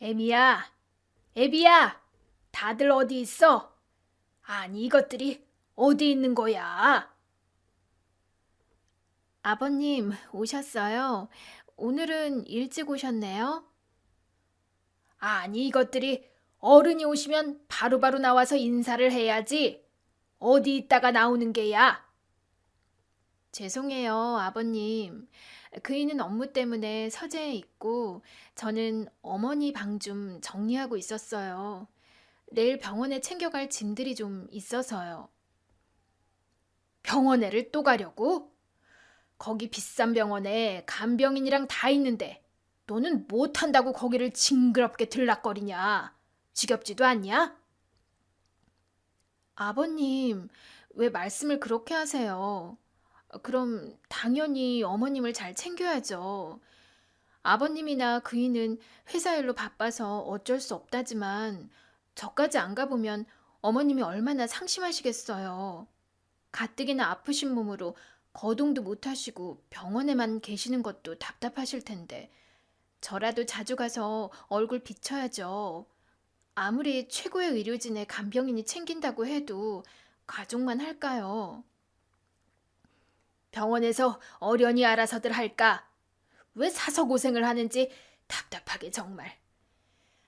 애미야, 애비야, 다들 어디 있어? 아니, 이것들이 어디 있는 거야? 아버님, 오셨어요? 오늘은 일찍 오셨네요? 아니, 이것들이 어른이 오시면 바로바로 나와서 인사를 해야지. 어디 있다가 나오는 게야? 죄송해요, 아버님. 그이는 업무 때문에 서재에 있고, 저는 어머니 방 좀 정리하고 있었어요. 내일 병원에 챙겨갈 짐들이 좀 있어서요. 병원에를 또 가려고? 거기 비싼 병원에 간병인이랑 다 있는데 너는 못한다고 거기를 징그럽게 들락거리냐? 지겹지도 않냐? 아버님, 왜 말씀을 그렇게 하세요? 그럼 당연히 어머님을 잘 챙겨야죠. 아버님이나 그이는 회사 일로 바빠서 어쩔 수 없다지만 저까지 안 가보면 어머님이 얼마나 상심하시겠어요. 가뜩이나 아프신 몸으로 거동도 못 하시고 병원에만 계시는 것도 답답하실 텐데 저라도 자주 가서 얼굴 비춰야죠. 아무리 최고의 의료진의 간병인이 챙긴다고 해도 가족만 할까요? 병원에서 어련히 알아서들 할까? 왜 사서 고생을 하는지 답답하게 정말.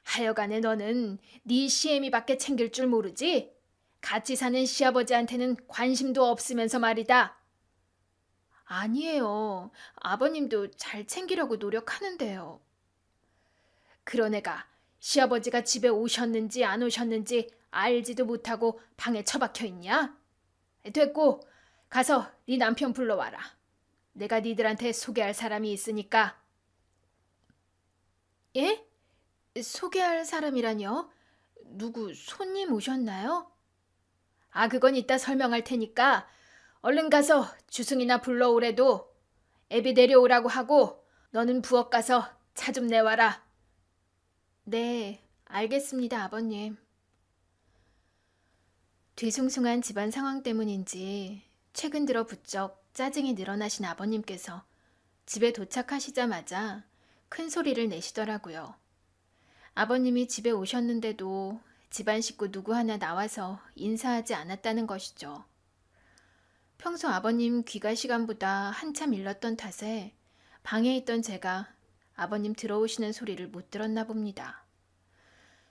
하여간에 너는 네 시애미밖에 챙길 줄 모르지? 같이 사는 시아버지한테는 관심도 없으면서 말이다. 아니에요. 아버님도 잘 챙기려고 노력하는데요. 그런 애가 시아버지가 집에 오셨는지 안 오셨는지 알지도 못하고 방에 처박혀 있냐? 됐고, 가서 네 남편 불러와라. 내가 니들한테 소개할 사람이 있으니까. 예? 소개할 사람이라뇨? 누구 손님 오셨나요? 아, 그건 이따 설명할 테니까 얼른 가서 주승이나 불러오래도 애비 내려오라고 하고 너는 부엌 가서 차 좀 내와라. 네, 알겠습니다, 아버님. 뒤숭숭한 집안 상황 때문인지 최근 들어 부쩍 짜증이 늘어나신 아버님께서 집에 도착하시자마자 큰 소리를 내시더라고요. 아버님이 집에 오셨는데도 집안 식구 누구 하나 나와서 인사하지 않았다는 것이죠. 평소 아버님 귀가 시간보다 한참 일렀던 탓에 방에 있던 제가 아버님 들어오시는 소리를 못 들었나 봅니다.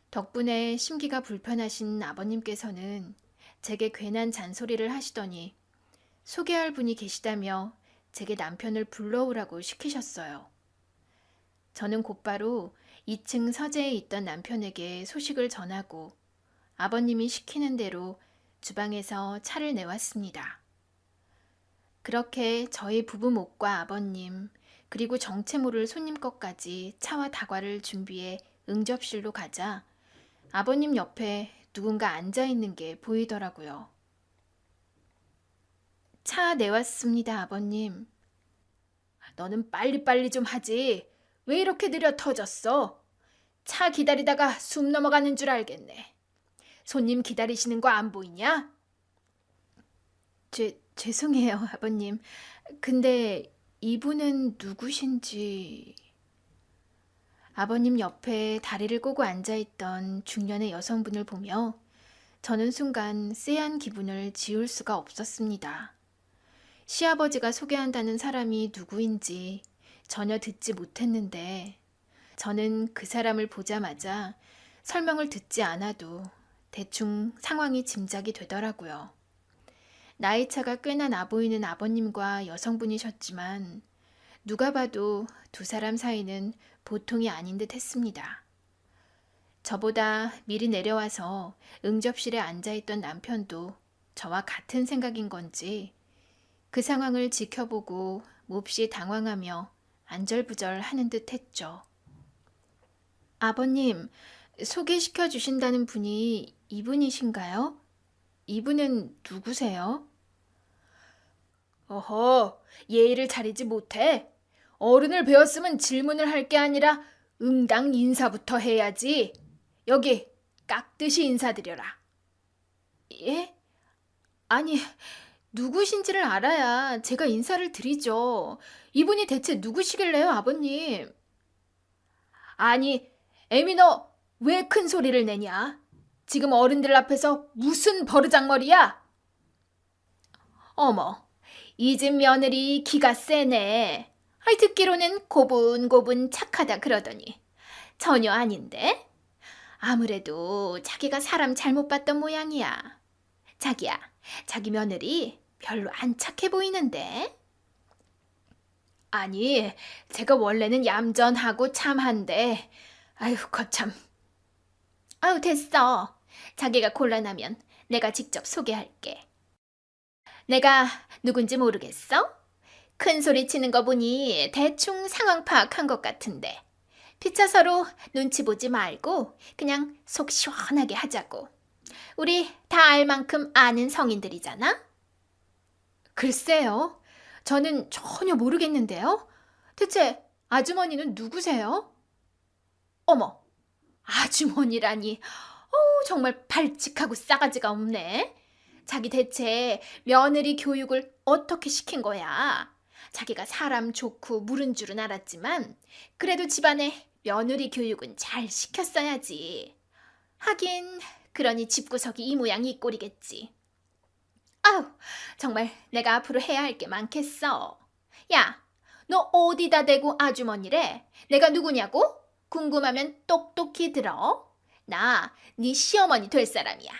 덕분에 심기가 불편하신 아버님께서는 제게 괜한 잔소리를 하시더니 소개할 분이 계시다며 제게 남편을 불러오라고 시키셨어요. 저는 곧바로 2층 서재에 있던 남편에게 소식을 전하고 아버님이 시키는 대로 주방에서 차를 내왔습니다. 그렇게 저희 부부 목과 아버님, 그리고 정체 모를 손님 것까지 차와 다과를 준비해 응접실로 가자 아버님 옆에 누군가 앉아 있는 게 보이더라고요. 차 내왔습니다, 아버님. 너는 빨리빨리 좀 하지. 왜 이렇게 느려 터졌어? 차 기다리다가 숨 넘어가는 줄 알겠네. 손님 기다리시는 거 안 보이냐? 죄송해요, 아버님. 근데 이분은 누구신지... 아버님 옆에 다리를 꼬고 앉아있던 중년의 여성분을 보며 저는 순간 쎄한 기분을 지울 수가 없었습니다. 시아버지가 소개한다는 사람이 누구인지 전혀 듣지 못했는데 저는 그 사람을 보자마자 설명을 듣지 않아도 대충 상황이 짐작이 되더라고요. 나이차가 꽤나 나 보이는 아버님과 여성분이셨지만 누가 봐도 두 사람 사이는 보통이 아닌 듯 했습니다. 저보다 미리 내려와서 응접실에 앉아있던 남편도 저와 같은 생각인 건지 그 상황을 지켜보고 몹시 당황하며 안절부절 하는 듯 했죠. 아버님, 소개시켜 주신다는 분이 이분이신가요? 이분은 누구세요? 어허, 예의를 차리지 못해. 어른을 배웠으면 질문을 할 게 아니라 응당 인사부터 해야지. 여기 깍듯이 인사드려라. 예? 아니, 누구신지를 알아야 제가 인사를 드리죠. 이분이 대체 누구시길래요, 아버님? 아니, 애미 너 왜 큰 소리를 내냐? 지금 어른들 앞에서 무슨 버르장머리야? 어머, 이 집 며느리 기가 세네. 아이 듣기로는 고분고분 착하다 그러더니 전혀 아닌데? 아무래도 자기가 사람 잘못 봤던 모양이야. 자기야, 자기 며느리 별로 안 착해 보이는데? 아니, 제가 원래는 얌전하고 참한데, 아유, 거참. 아유, 됐어. 자기가 곤란하면 내가 직접 소개할게. 내가 누군지 모르겠어? 큰 소리 치는 거 보니 대충 상황 파악한 것 같은데. 피차 서로 눈치 보지 말고 그냥 속 시원하게 하자고. 우리 다 알 만큼 아는 성인들이잖아? 글쎄요. 저는 전혀 모르겠는데요. 대체 아주머니는 누구세요? 어머, 아주머니라니. 정말 발칙하고 싸가지가 없네. 자기 대체 며느리 교육을 어떻게 시킨 거야? 자기가 사람 좋고 물은 줄은 알았지만 그래도 집안에 며느리 교육은 잘 시켰어야지. 하긴 그러니 집구석이 이 모양 이 꼴이겠지. 아우, 정말 내가 앞으로 해야 할 게 많겠어. 야, 너 어디다 대고 아주머니래? 내가 누구냐고? 궁금하면 똑똑히 들어. 나 네 시어머니 될 사람이야.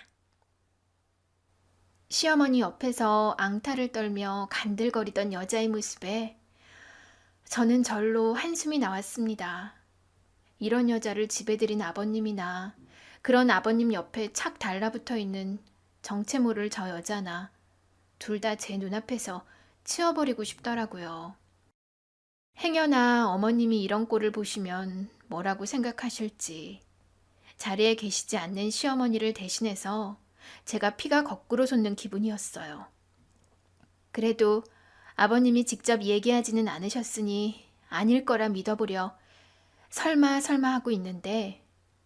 시어머니 옆에서 앙탈을 떨며 간들거리던 여자의 모습에 저는 절로 한숨이 나왔습니다. 이런 여자를 집에 들인 아버님이나 그런 아버님 옆에 착 달라붙어 있는 정체 모를 저 여자나 둘 다 제 눈앞에서 치워버리고 싶더라고요. 행여나 어머님이 이런 꼴을 보시면 뭐라고 생각하실지. 자리에 계시지 않는 시어머니를 대신해서 제가 피가 거꾸로 솟는 기분이었어요. 그래도 아버님이 직접 얘기하지는 않으셨으니 아닐 거라 믿어보려 설마 하고 있는데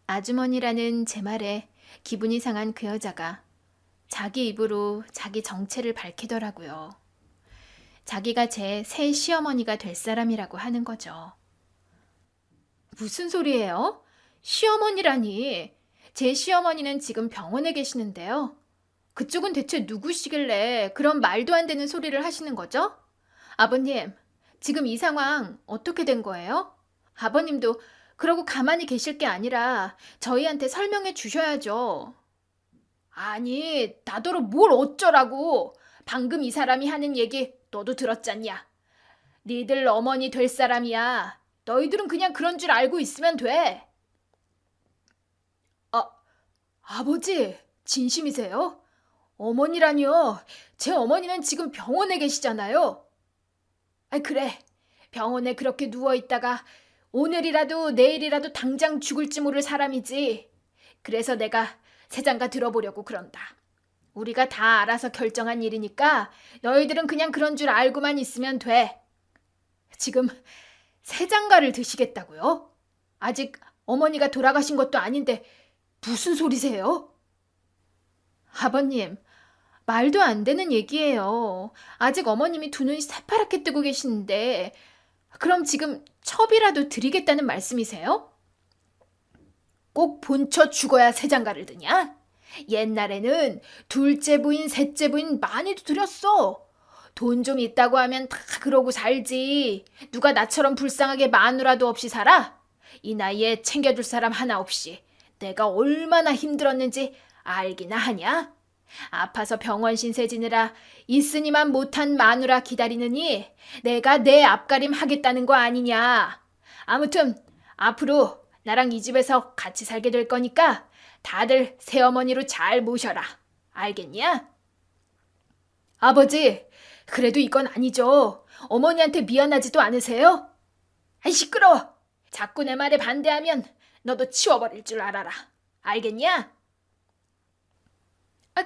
아주머니라는 제 말에 기분이 상한 그 여자가 자기 입으로 자기 정체를 밝히더라고요. 자기가 제 새 시어머니가 될 사람이라고 하는 거죠. 무슨 소리예요? 시어머니라니. 제 시어머니는 지금 병원에 계시는데요. 그쪽은 대체 누구시길래 그런 말도 안 되는 소리를 하시는 거죠? 아버님, 지금 이 상황 어떻게 된 거예요? 아버님도 그러고 가만히 계실 게 아니라 저희한테 설명해 주셔야죠. 아니, 나더러 뭘 어쩌라고. 방금 이 사람이 하는 얘기 너도 들었잖냐. 니들 어머니 될 사람이야. 너희들은 그냥 그런 줄 알고 있으면 돼. 아버지, 진심이세요? 어머니라니요. 제 어머니는 지금 병원에 계시잖아요. 그래. 병원에 그렇게 누워있다가 오늘이라도 내일이라도 당장 죽을지 모를 사람이지. 그래서 내가 새장가 들어보려고 그런다. 우리가 다 알아서 결정한 일이니까 너희들은 그냥 그런 줄 알고만 있으면 돼. 지금 새장가를 드시겠다고요? 아직 어머니가 돌아가신 것도 아닌데 무슨 소리세요? 아버님, 말도 안 되는 얘기예요. 아직 어머님이 두 눈이 새파랗게 뜨고 계시는데 그럼 지금 첩이라도 드리겠다는 말씀이세요? 꼭 본처 죽어야 새장가를 드냐? 옛날에는 둘째 부인, 셋째 부인 많이도 드렸어. 돈 좀 있다고 하면 다 그러고 살지. 누가 나처럼 불쌍하게 마누라도 없이 살아? 이 나이에 챙겨줄 사람 하나 없이 내가 얼마나 힘들었는지 알기나 하냐? 아파서 병원 신세 지느라 있으니만 못한 마누라 기다리느니 내가 내 앞가림 하겠다는 거 아니냐. 아무튼 앞으로 나랑 이 집에서 같이 살게 될 거니까 다들 새어머니로 잘 모셔라. 알겠냐? 아버지, 그래도 이건 아니죠. 어머니한테 미안하지도 않으세요? 아이 시끄러워. 자꾸 내 말에 반대하면 너도 치워버릴 줄 알아라. 알겠냐?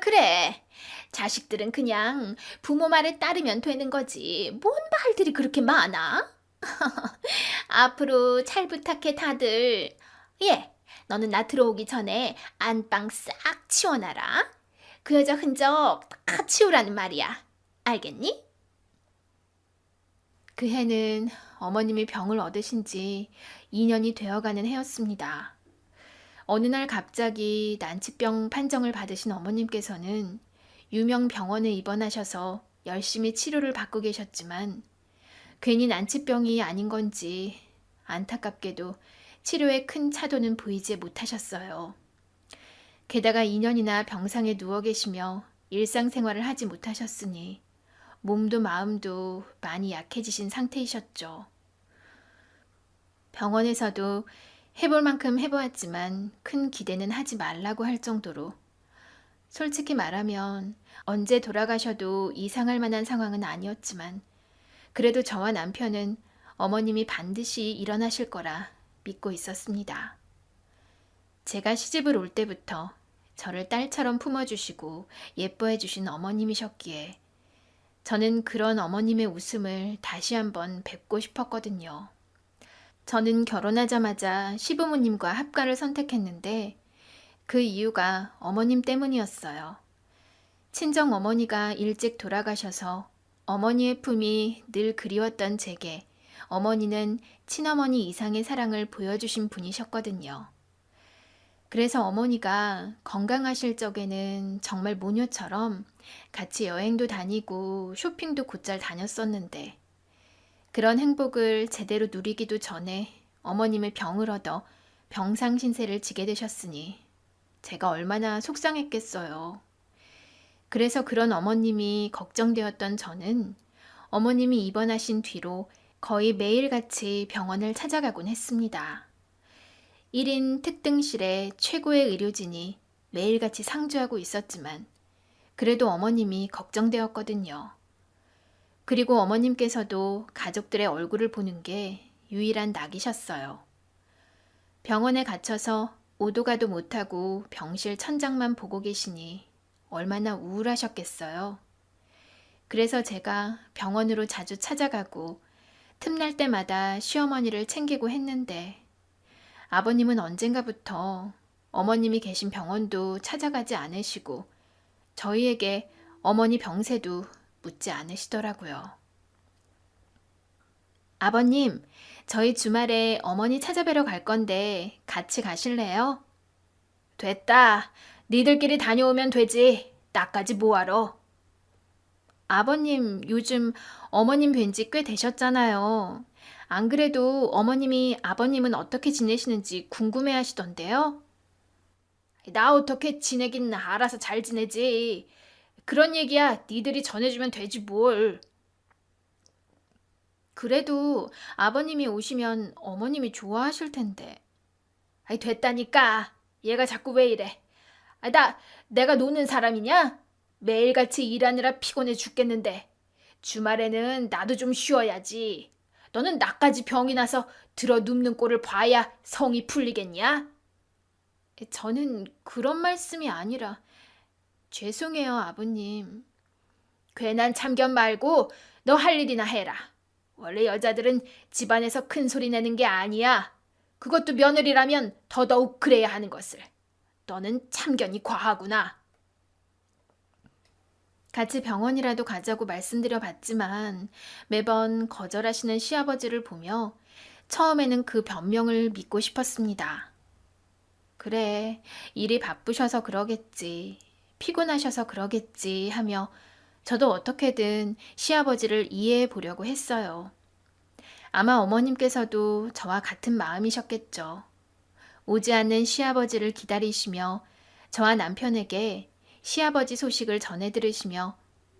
그래. 자식들은 그냥 부모 말에 따르면 되는 거지. 뭔 말들이 그렇게 많아? 앞으로 잘 부탁해 다들. 예, 너는 나 들어오기 전에 안방 싹 치워놔라. 그 여자 흔적 다 치우라는 말이야. 알겠니? 그 해는 어머님이 병을 얻으신 지 2년이 되어가는 해였습니다. 어느 날 갑자기 난치병 판정을 받으신 어머님께서는 유명 병원에 입원하셔서 열심히 치료를 받고 계셨지만 괜히 난치병이 아닌 건지 안타깝게도 치료에 큰 차도는 보이지 못하셨어요. 게다가 2년이나 병상에 누워 계시며 일상생활을 하지 못하셨으니 몸도 마음도 많이 약해지신 상태이셨죠. 병원에서도 해볼 만큼 해보았지만 큰 기대는 하지 말라고 할 정도로 솔직히 말하면 언제 돌아가셔도 이상할 만한 상황은 아니었지만 그래도 저와 남편은 어머님이 반드시 일어나실 거라 믿고 있었습니다. 제가 시집을 올 때부터 저를 딸처럼 품어주시고 예뻐해 주신 어머님이셨기에 저는 그런 어머님의 웃음을 다시 한번 뵙고 싶었거든요. 저는 결혼하자마자 시부모님과 합가를 선택했는데 그 이유가 어머님 때문이었어요. 친정 어머니가 일찍 돌아가셔서 어머니의 품이 늘 그리웠던 제게 어머니는 친어머니 이상의 사랑을 보여주신 분이셨거든요. 그래서 어머니가 건강하실 적에는 정말 모녀처럼 같이 여행도 다니고 쇼핑도 곧잘 다녔었는데 그런 행복을 제대로 누리기도 전에 어머님의 병을 얻어 병상신세를 지게 되셨으니 제가 얼마나 속상했겠어요. 그래서 그런 어머님이 걱정되었던 저는 어머님이 입원하신 뒤로 거의 매일같이 병원을 찾아가곤 했습니다. 1인 특등실에 최고의 의료진이 매일같이 상주하고 있었지만 그래도 어머님이 걱정되었거든요. 그리고 어머님께서도 가족들의 얼굴을 보는 게 유일한 낙이셨어요. 병원에 갇혀서 오도 가도 못하고 병실 천장만 보고 계시니 얼마나 우울하셨겠어요. 그래서 제가 병원으로 자주 찾아가고 틈날 때마다 시어머니를 챙기고 했는데 아버님은 언젠가부터 어머님이 계신 병원도 찾아가지 않으시고 저희에게 어머니 병세도 묻지 않으시더라고요. 아버님, 저희 주말에 어머니 찾아뵈러 갈 건데 같이 가실래요? 됐다. 니들끼리 다녀오면 되지. 나까지 뭐하러. 아버님, 요즘 어머님 뵌 지 꽤 되셨잖아요. 안 그래도 어머님이 아버님은 어떻게 지내시는지 궁금해 하시던데요? 나 어떻게 지내긴 알아서 잘 지내지. 그런 얘기야 니들이 전해주면 되지 뭘. 그래도 아버님이 오시면 어머님이 좋아하실 텐데. 아이 됐다니까. 얘가 자꾸 왜 이래. 내가 노는 사람이냐? 매일같이 일하느라 피곤해 죽겠는데 주말에는 나도 좀 쉬어야지. 너는 나까지 병이 나서 들어 눕는 꼴을 봐야 성이 풀리겠냐? 저는 그런 말씀이 아니라 죄송해요, 아버님. 괜한 참견 말고 너 할 일이나 해라. 원래 여자들은 집안에서 큰 소리 내는 게 아니야. 그것도 며느리라면 더더욱 그래야 하는 것을. 너는 참견이 과하구나. 같이 병원이라도 가자고 말씀드려 봤지만 매번 거절하시는 시아버지를 보며 처음에는 그 변명을 믿고 싶었습니다. 그래, 일이 바쁘셔서 그러겠지, 피곤하셔서 그러겠지 하며 저도 어떻게든 시아버지를 이해해 보려고 했어요. 아마 어머님께서도 저와 같은 마음이셨겠죠. 오지 않는 시아버지를 기다리시며 저와 남편에게 시아버지 소식을 전해 들으시며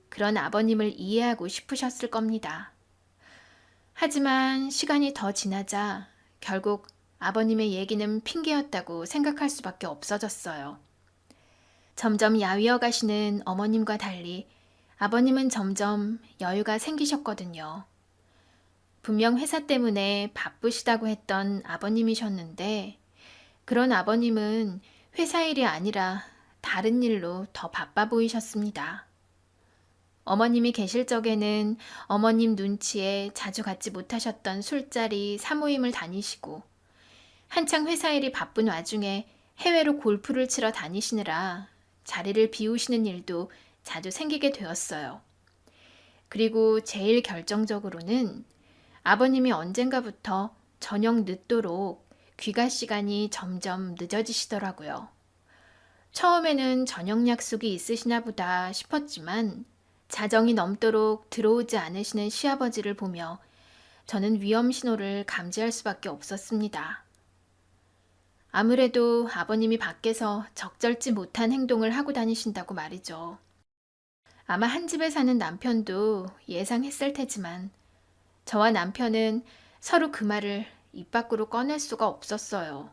그런 아버님을 이해하고 싶으셨을 겁니다. 하지만 시간이 더 지나자 결국 아버님의 얘기는 핑계였다고 생각할 수밖에 없어졌어요. 점점 야위어 가시는 어머님과 달리 아버님은 점점 여유가 생기셨거든요. 분명 회사 때문에 바쁘시다고 했던 아버님이셨는데 그런 아버님은 회사 일이 아니라 다른 일로 더 바빠 보이셨습니다. 어머님이 계실 적에는 어머님 눈치에 자주 갖지 못하셨던 술자리, 사모임을 다니시고 한창 회사 일이 바쁜 와중에 해외로 골프를 치러 다니시느라 자리를 비우시는 일도 자주 생기게 되었어요. 그리고 제일 결정적으로는 아버님이 언젠가부터 저녁 늦도록 귀가 시간이 점점 늦어지시더라고요. 처음에는 저녁 약속이 있으시나 보다 싶었지만 자정이 넘도록 들어오지 않으시는 시아버지를 보며 저는 위험 신호를 감지할 수밖에 없었습니다. 아무래도 아버님이 밖에서 적절치 못한 행동을 하고 다니신다고 말이죠. 아마 한 집에 사는 남편도 예상했을 테지만 저와 남편은 서로 그 말을 입 밖으로 꺼낼 수가 없었어요.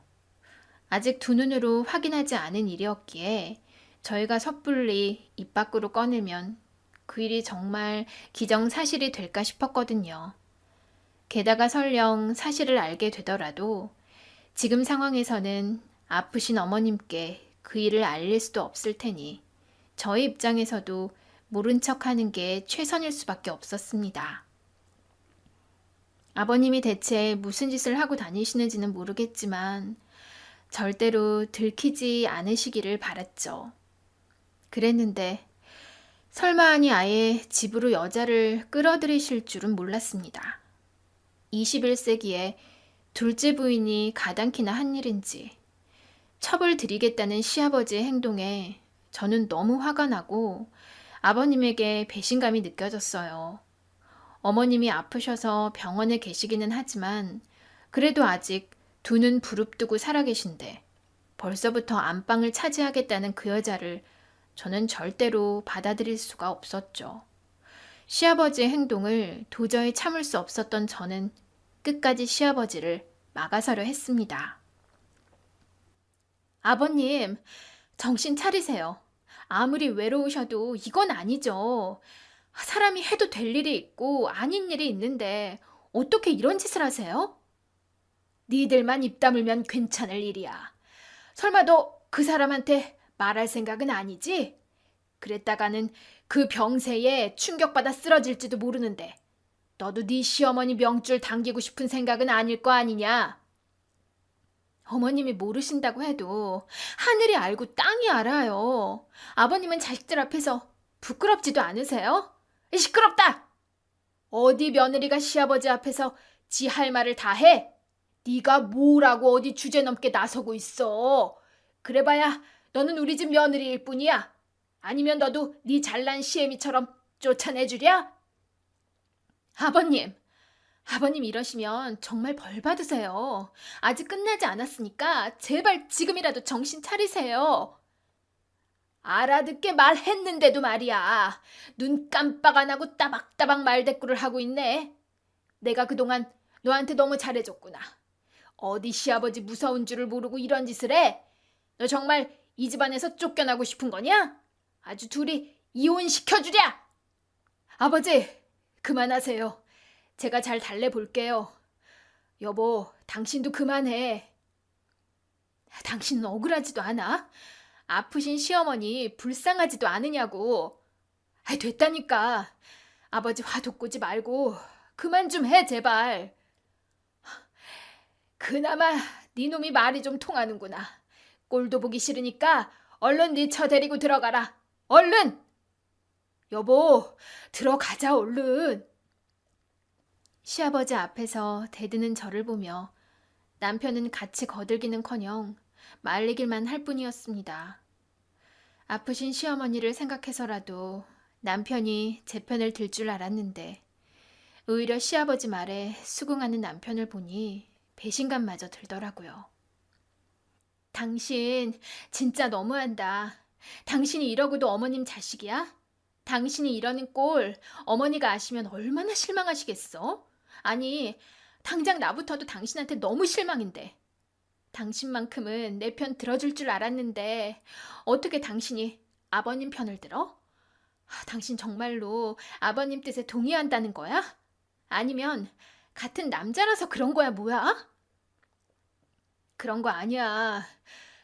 아직 두 눈으로 확인하지 않은 일이었기에 저희가 섣불리 입 밖으로 꺼내면 그 일이 정말 기정사실이 될까 싶었거든요. 게다가 설령 사실을 알게 되더라도 지금 상황에서는 아프신 어머님께 그 일을 알릴 수도 없을 테니 저희 입장에서도 모른 척하는 게 최선일 수밖에 없었습니다. 아버님이 대체 무슨 짓을 하고 다니시는지는 모르겠지만 절대로 들키지 않으시기를 바랐죠. 그랬는데 설마하니 아예 집으로 여자를 끌어들이실 줄은 몰랐습니다. 21세기에 둘째 부인이 가당키나 한 일인지 첩을 들이겠다는 시아버지의 행동에 저는 너무 화가 나고 아버님에게 배신감이 느껴졌어요. 어머님이 아프셔서 병원에 계시기는 하지만 그래도 아직 두 눈 부릅뜨고 살아계신데 벌써부터 안방을 차지하겠다는 그 여자를 저는 절대로 받아들일 수가 없었죠. 시아버지의 행동을 도저히 참을 수 없었던 저는 끝까지 시아버지를 막아서려 했습니다. 아버님, 정신 차리세요. 아무리 외로우셔도 이건 아니죠. 사람이 해도 될 일이 있고 아닌 일이 있는데 어떻게 이런 짓을 하세요? 니들만 입 다물면 괜찮을 일이야. 설마 너 그 사람한테 말할 생각은 아니지? 그랬다가는 그 병세에 충격받아 쓰러질지도 모르는데 너도 네 시어머니 명줄 당기고 싶은 생각은 아닐 거 아니냐? 어머님이 모르신다고 해도 하늘이 알고 땅이 알아요. 아버님은 자식들 앞에서 부끄럽지도 않으세요? 시끄럽다! 어디 며느리가 시아버지 앞에서 지 할 말을 다 해? 네가 뭐라고 어디 주제넘게 나서고 있어. 그래봐야 너는 우리 집 며느리일 뿐이야. 아니면 너도 네 잘난 시애미처럼 쫓아내주랴? 아버님 이러시면 정말 벌 받으세요. 아직 끝나지 않았으니까 제발 지금이라도 정신 차리세요. 알아듣게 말했는데도 말이야. 눈 깜빡 안 하고 따박따박 말대꾸를 하고 있네. 내가 그동안 너한테 너무 잘해줬구나. 어디 시아버지 무서운 줄을 모르고 이런 짓을 해? 너 정말 이 집안에서 쫓겨나고 싶은 거냐? 아주 둘이 이혼시켜주랴! 아버지, 그만하세요. 제가 잘 달래볼게요. 여보, 당신도 그만해. 당신은 억울하지도 않아? 아프신 시어머니 불쌍하지도 않으냐고. 됐다니까. 아버지 화 돋구지 말고 그만 좀 해, 제발. 그나마 네 놈이 말이 좀 통하는구나. 꼴도 보기 싫으니까 얼른 네 처 데리고 들어가라. 얼른! 여보, 들어가자 얼른. 시아버지 앞에서 대드는 저를 보며 남편은 같이 거들기는커녕 말리길만 할 뿐이었습니다. 아프신 시어머니를 생각해서라도 남편이 제 편을 들 줄 알았는데 오히려 시아버지 말에 수긍하는 남편을 보니 배신감마저 들더라고요. 당신 진짜 너무한다. 당신이 이러고도 어머님 자식이야? 당신이 이러는 꼴 어머니가 아시면 얼마나 실망하시겠어? 아니, 당장 나부터도 당신한테 너무 실망인데. 당신만큼은 내 편 들어줄 줄 알았는데 어떻게 당신이 아버님 편을 들어? 당신 정말로 아버님 뜻에 동의한다는 거야? 아니면 같은 남자라서 그런 거야 뭐야? 그런 거 아니야.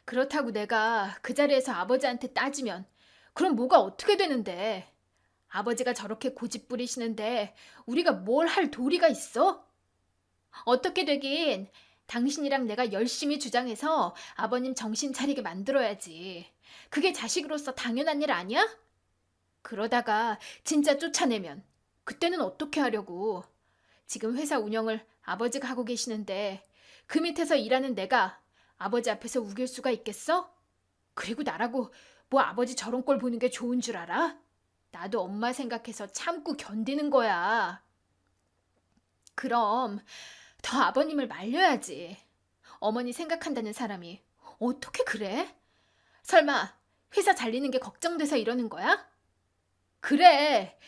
그렇다고 내가 그 자리에서 아버지한테 따지면 그럼 뭐가 어떻게 되는데? 아버지가 저렇게 고집 부리시는데 우리가 뭘 할 도리가 있어? 어떻게 되긴 당신이랑 내가 열심히 주장해서 아버님 정신 차리게 만들어야지. 그게 자식으로서 당연한 일 아니야? 그러다가 진짜 쫓아내면 그때는 어떻게 하려고. 지금 회사 운영을 아버지가 하고 계시는데 그 밑에서 일하는 내가 아버지 앞에서 우길 수가 있겠어? 그리고 나라고 뭐 아버지 저런 꼴 보는 게 좋은 줄 알아? 나도 엄마 생각해서 참고 견디는 거야. 그럼 더 아버님을 말려야지. 어머니 생각한다는 사람이 어떻게 그래? 설마 회사 잘리는 게 걱정돼서 이러는 거야? 그래.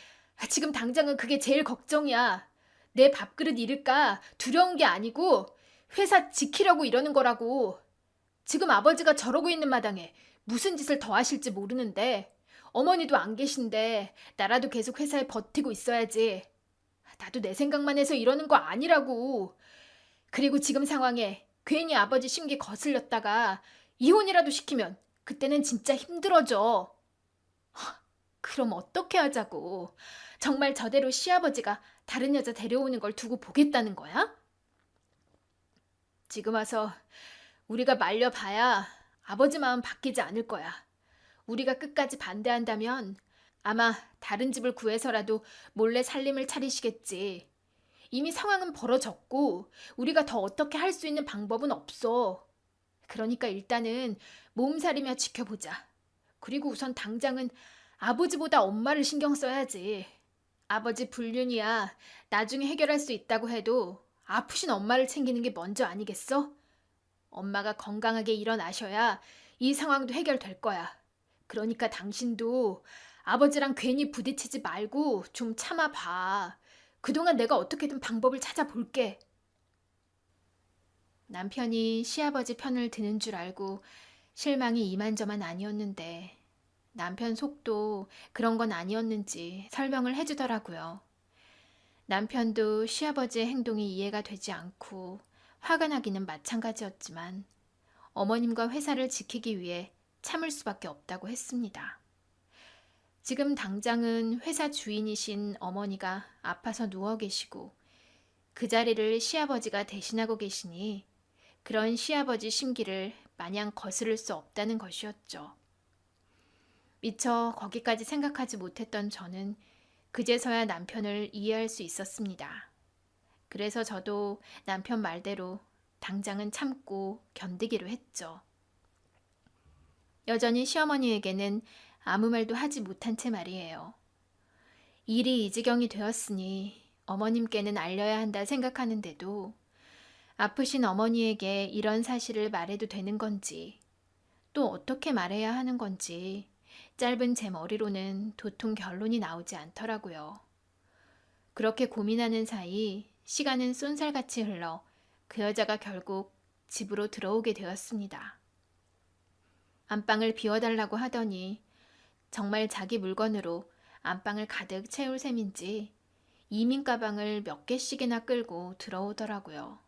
지금 당장은 그게 제일 걱정이야. 내 밥그릇 잃을까 두려운 게 아니고 회사 지키려고 이러는 거라고. 지금 아버지가 저러고 있는 마당에 무슨 짓을 더 하실지 모르는데 어머니도 안 계신데 나라도 계속 회사에 버티고 있어야지. 나도 내 생각만 해서 이러는 거 아니라고. 그리고 지금 상황에 괜히 아버지 심기 거슬렸다가 이혼이라도 시키면 그때는 진짜 힘들어져. 그럼 어떻게 하자고. 정말 저대로 시아버지가 다른 여자 데려오는 걸 두고 보겠다는 거야? 지금 와서 우리가 말려봐야 아버지 마음 바뀌지 않을 거야. 우리가 끝까지 반대한다면 아마 다른 집을 구해서라도 몰래 살림을 차리시겠지. 이미 상황은 벌어졌고 우리가 더 어떻게 할 수 있는 방법은 없어. 그러니까 일단은 몸살이며 지켜보자. 그리고 우선 당장은 아버지보다 엄마를 신경 써야지. 아버지 불륜이야 나중에 해결할 수 있다고 해도 아프신 엄마를 챙기는 게 먼저 아니겠어? 엄마가 건강하게 일어나셔야 이 상황도 해결될 거야. 그러니까 당신도 아버지랑 괜히 부딪히지 말고 좀 참아봐. 그동안 내가 어떻게든 방법을 찾아볼게. 남편이 시아버지 편을 드는 줄 알고 실망이 이만저만 아니었는데 남편 속도 그런 건 아니었는지 설명을 해주더라고요. 남편도 시아버지의 행동이 이해가 되지 않고 화가 나기는 마찬가지였지만 어머님과 회사를 지키기 위해 참을 수밖에 없다고 했습니다. 지금 당장은 회사 주인이신 어머니가 아파서 누워 계시고 그 자리를 시아버지가 대신하고 계시니 그런 시아버지 심기를 마냥 거스를 수 없다는 것이었죠. 미처 거기까지 생각하지 못했던 저는 그제서야 남편을 이해할 수 있었습니다. 그래서 저도 남편 말대로 당장은 참고 견디기로 했죠. 여전히 시어머니에게는 아무 말도 하지 못한 채 말이에요. 일이 이 지경이 되었으니 어머님께는 알려야 한다 생각하는데도 아프신 어머니에게 이런 사실을 말해도 되는 건지 또 어떻게 말해야 하는 건지 짧은 제 머리로는 도통 결론이 나오지 않더라고요. 그렇게 고민하는 사이 시간은 쏜살같이 흘러 그 여자가 결국 집으로 들어오게 되었습니다. 안방을 비워달라고 하더니 정말 자기 물건으로 안방을 가득 채울 셈인지 이민 가방을 몇 개씩이나 끌고 들어오더라고요.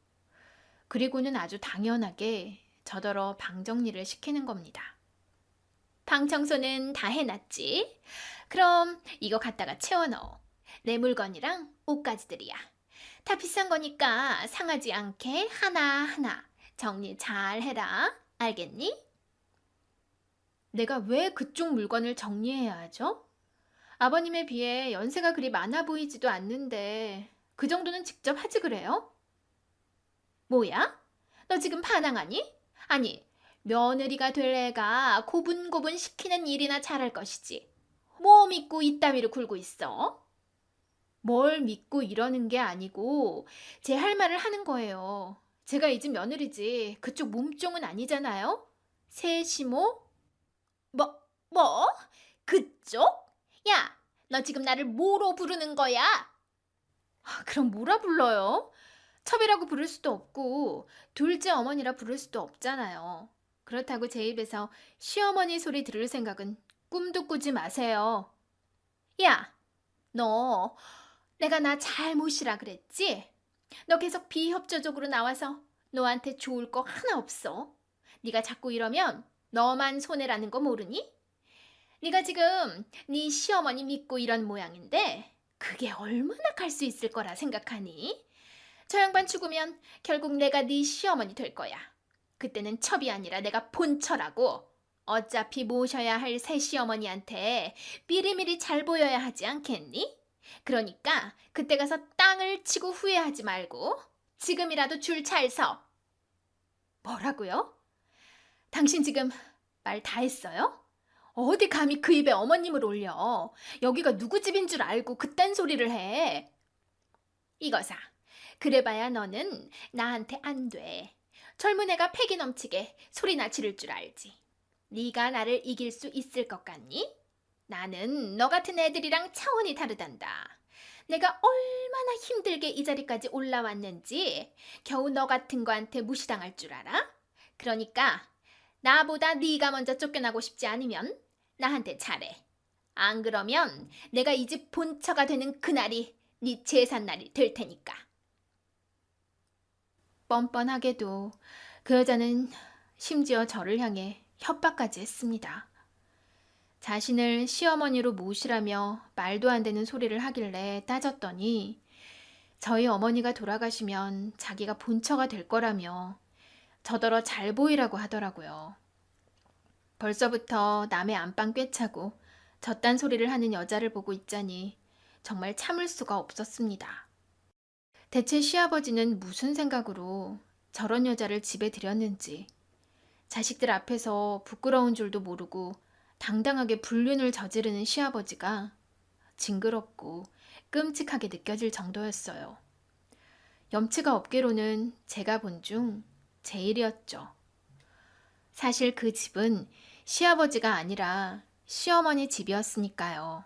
그리고는 아주 당연하게 저더러 방 정리를 시키는 겁니다. 방 청소는 다 해놨지? 그럼 이거 갖다가 채워넣어. 내 물건이랑 옷가지들이야. 다 비싼 거니까 상하지 않게 하나하나 정리 잘 해라. 알겠니? 내가 왜 그쪽 물건을 정리해야 하죠? 아버님에 비해 연세가 그리 많아 보이지도 않는데 그 정도는 직접 하지 그래요? 뭐야? 너 지금 반항하니? 아니, 며느리가 될 애가 고분고분 시키는 일이나 잘할 것이지. 뭐 믿고 이따위로 굴고 있어? 뭘 믿고 이러는 게 아니고 제 할 말을 하는 거예요. 제가 이 집 며느리지 그쪽 몸종은 아니잖아요? 세시모? 뭐? 그쪽? 야, 너 지금 나를 뭐로 부르는 거야? 그럼 뭐라 불러요? 첩이라고 부를 수도 없고 둘째 어머니라 부를 수도 없잖아요. 그렇다고 제 입에서 시어머니 소리 들을 생각은 꿈도 꾸지 마세요. 야, 너 내가 나 잘 모시라 그랬지? 너 계속 비협조적으로 나와서 너한테 좋을 거 하나 없어. 네가 자꾸 이러면 너만 손해라는 거 모르니? 네가 지금 네 시어머니 믿고 이런 모양인데 그게 얼마나 갈 수 있을 거라 생각하니? 저 양반 죽으면 결국 내가 네 시어머니 될 거야. 그때는 첩이 아니라 내가 본처라고. 어차피 모셔야 할 새 시어머니한테 미리미리 잘 보여야 하지 않겠니? 그러니까 그때 가서 땅을 치고 후회하지 말고 지금이라도 줄 잘 서. 뭐라고요? 당신 지금 말 다 했어요? 어디 감히 그 입에 어머님을 올려. 여기가 누구 집인 줄 알고 그딴 소리를 해. 이거사, 그래봐야 너는 나한테 안 돼. 젊은 애가 패기 넘치게 소리나 지를 줄 알지. 네가 나를 이길 수 있을 것 같니? 나는 너 같은 애들이랑 차원이 다르단다. 내가 얼마나 힘들게 이 자리까지 올라왔는지 겨우 너 같은 거한테 무시당할 줄 알아? 그러니까 나보다 네가 먼저 쫓겨나고 싶지 않으면 나한테 잘해. 안 그러면 내가 이 집 본처가 되는 그날이 네 제삿날이 될 테니까. 뻔뻔하게도 그 여자는 심지어 저를 향해 협박까지 했습니다. 자신을 시어머니로 모시라며 말도 안 되는 소리를 하길래 따졌더니 저희 어머니가 돌아가시면 자기가 본처가 될 거라며 저더러 잘 보이라고 하더라고요. 벌써부터 남의 안방 꿰차고 저딴 소리를 하는 여자를 보고 있자니 정말 참을 수가 없었습니다. 대체 시아버지는 무슨 생각으로 저런 여자를 집에 들였는지 자식들 앞에서 부끄러운 줄도 모르고 당당하게 불륜을 저지르는 시아버지가 징그럽고 끔찍하게 느껴질 정도였어요. 염치가 없기로는 제가 본 중 제일이었죠. 사실 그 집은 시아버지가 아니라 시어머니 집이었으니까요.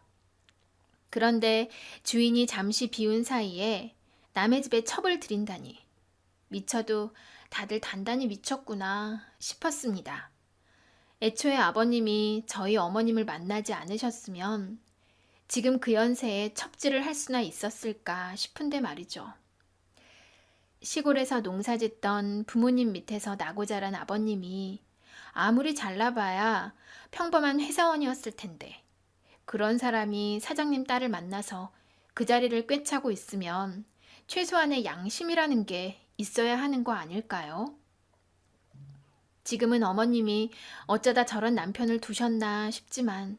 그런데 주인이 잠시 비운 사이에 남의 집에 첩을 들인다니 미쳐도 다들 단단히 미쳤구나 싶었습니다. 애초에 아버님이 저희 어머님을 만나지 않으셨으면 지금 그 연세에 첩질을 할 수나 있었을까 싶은데 말이죠. 시골에서 농사짓던 부모님 밑에서 나고 자란 아버님이 아무리 잘나봐야 평범한 회사원이었을 텐데 그런 사람이 사장님 딸을 만나서 그 자리를 꿰차고 있으면 최소한의 양심이라는 게 있어야 하는 거 아닐까요? 지금은 어머님이 어쩌다 저런 남편을 두셨나 싶지만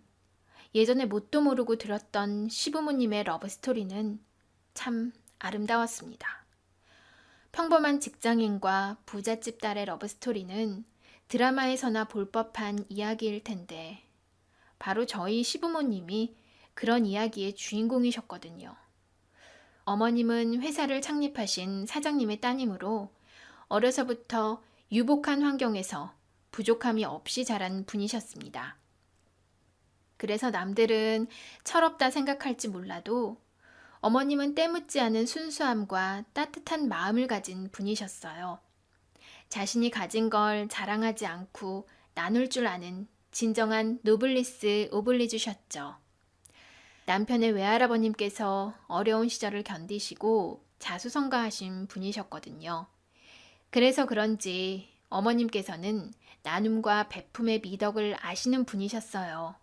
예전에 뭣도 모르고 들었던 시부모님의 러브스토리는 참 아름다웠습니다. 평범한 직장인과 부잣집 딸의 러브스토리는 드라마에서나 볼 법한 이야기일 텐데 바로 저희 시부모님이 그런 이야기의 주인공이셨거든요. 어머님은 회사를 창립하신 사장님의 따님으로 어려서부터 유복한 환경에서 부족함이 없이 자란 분이셨습니다. 그래서 남들은 철없다 생각할지 몰라도 어머님은 때묻지 않은 순수함과 따뜻한 마음을 가진 분이셨어요. 자신이 가진 걸 자랑하지 않고 나눌 줄 아는 진정한 노블리스 오블리주셨죠. 남편의 외할아버님께서 어려운 시절을 견디시고 자수성가하신 분이셨거든요. 그래서 그런지 어머님께서는 나눔과 베품의 미덕을 아시는 분이셨어요.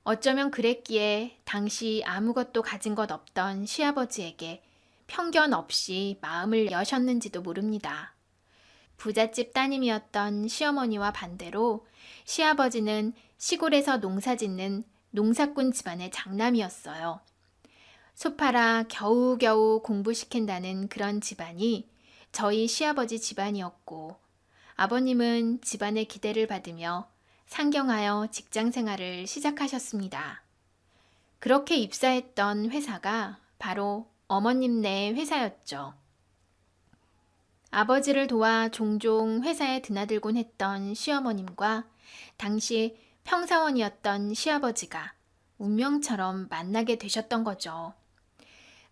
어쩌면 그랬기에 당시 아무것도 가진 것 없던 시아버지에게 편견 없이 마음을 여셨는지도 모릅니다. 부잣집 따님이었던 시어머니와 반대로 시아버지는 시골에서 농사짓는 농사꾼 집안의 장남이었어요. 소파라 겨우겨우 공부시킨다는 그런 집안이 저희 시아버지 집안이었고 아버님은 집안의 기대를 받으며 상경하여 직장 생활을 시작하셨습니다. 그렇게 입사했던 회사가 바로 어머님네 회사였죠. 아버지를 도와 종종 회사에 드나들곤 했던 시어머님과 당시 평사원이었던 시아버지가 운명처럼 만나게 되셨던 거죠.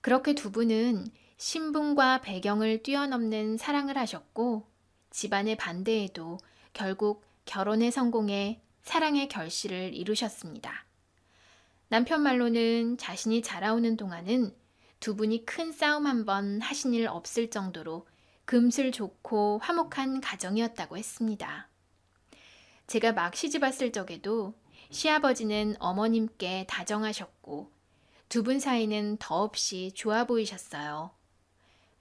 그렇게 두 분은 신분과 배경을 뛰어넘는 사랑을 하셨고 집안의 반대에도 결국 결혼에 성공해 사랑의 결실을 이루셨습니다. 남편 말로는 자신이 자라오는 동안은 두 분이 큰 싸움 한 번 하신 일 없을 정도로 금슬 좋고 화목한 가정이었다고 했습니다. 제가 막 시집왔을 적에도 시아버지는 어머님께 다정하셨고 두 분 사이는 더없이 좋아 보이셨어요.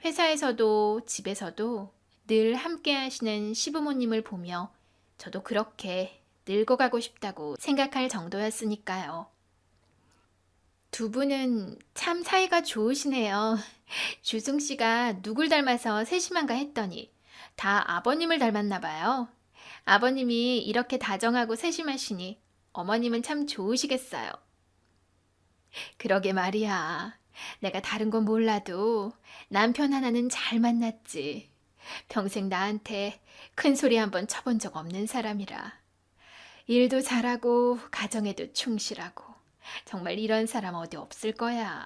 회사에서도 집에서도 늘 함께 하시는 시부모님을 보며 저도 그렇게 늙어가고 싶다고 생각할 정도였으니까요. 두 분은 참 사이가 좋으시네요. 주승 씨가 누굴 닮아서 세심한가 했더니 다 아버님을 닮았나 봐요. 아버님이 이렇게 다정하고 세심하시니 어머님은 참 좋으시겠어요. 그러게 말이야. 내가 다른 건 몰라도 남편 하나는 잘 만났지. 평생 나한테 큰 소리 한번 쳐본 적 없는 사람이라. 일도 잘하고 가정에도 충실하고 정말 이런 사람 어디 없을 거야.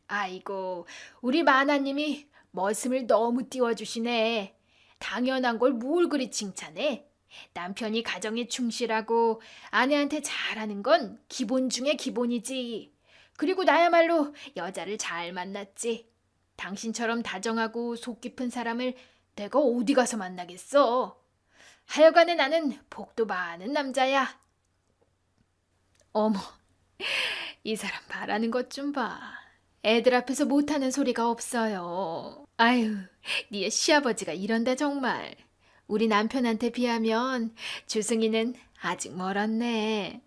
아이고, 우리 마나님이 머슴을 너무 띄워주시네. 당연한 걸 뭘 그리 칭찬해? 남편이 가정에 충실하고 아내한테 잘하는 건 기본 중에 기본이지. 그리고 나야말로 여자를 잘 만났지. 당신처럼 다정하고 속 깊은 사람을 내가 어디 가서 만나겠어. 하여간에 나는 복도 많은 남자야. 어머, 이 사람 말하는 것 좀 봐. 애들 앞에서 못하는 소리가 없어요. 아유, 니의 시아버지가 이런다 정말. 우리 남편한테 비하면 주승이는 아직 멀었네.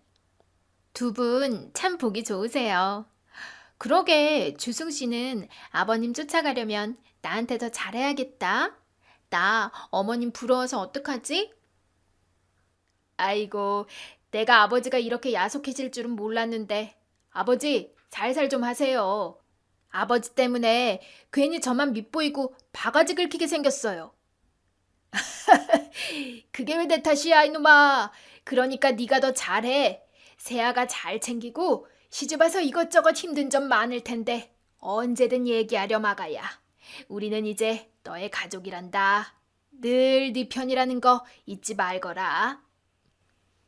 두 분 참 보기 좋으세요. 그러게 주승 씨는 아버님 쫓아가려면 나한테 더 잘해야겠다. 나 어머님 부러워서 어떡하지? 아이고, 내가 아버지가 이렇게 야속해질 줄은 몰랐는데 아버지 살살 좀 하세요. 아버지 때문에 괜히 저만 밉보이고 바가지 긁히게 생겼어요. 그게 왜 내 탓이야 이놈아. 그러니까 네가 더 잘해. 세아가 잘 챙기고 시집와서 이것저것 힘든 점 많을 텐데 언제든 얘기하렴 아가야. 우리는 이제 너의 가족이란다. 늘 네 편이라는 거 잊지 말거라.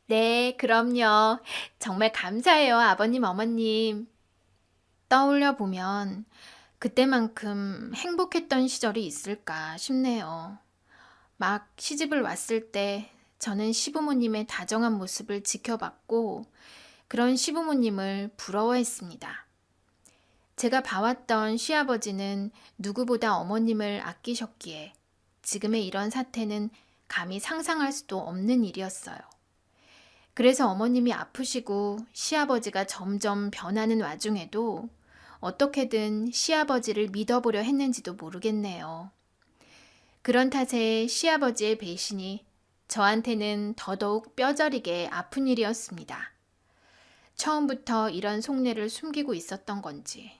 네, 그럼요. 정말 감사해요, 아버님, 어머님. 떠올려 보면 그때만큼 행복했던 시절이 있을까 싶네요. 막 시집을 왔을 때 저는 시부모님의 다정한 모습을 지켜봤고 그런 시부모님을 부러워했습니다. 제가 봐왔던 시아버지는 누구보다 어머님을 아끼셨기에 지금의 이런 사태는 감히 상상할 수도 없는 일이었어요. 그래서 어머님이 아프시고 시아버지가 점점 변하는 와중에도 어떻게든 시아버지를 믿어보려 했는지도 모르겠네요. 그런 탓에 시아버지의 배신이 저한테는 더더욱 뼈저리게 아픈 일이었습니다. 처음부터 이런 속내를 숨기고 있었던 건지,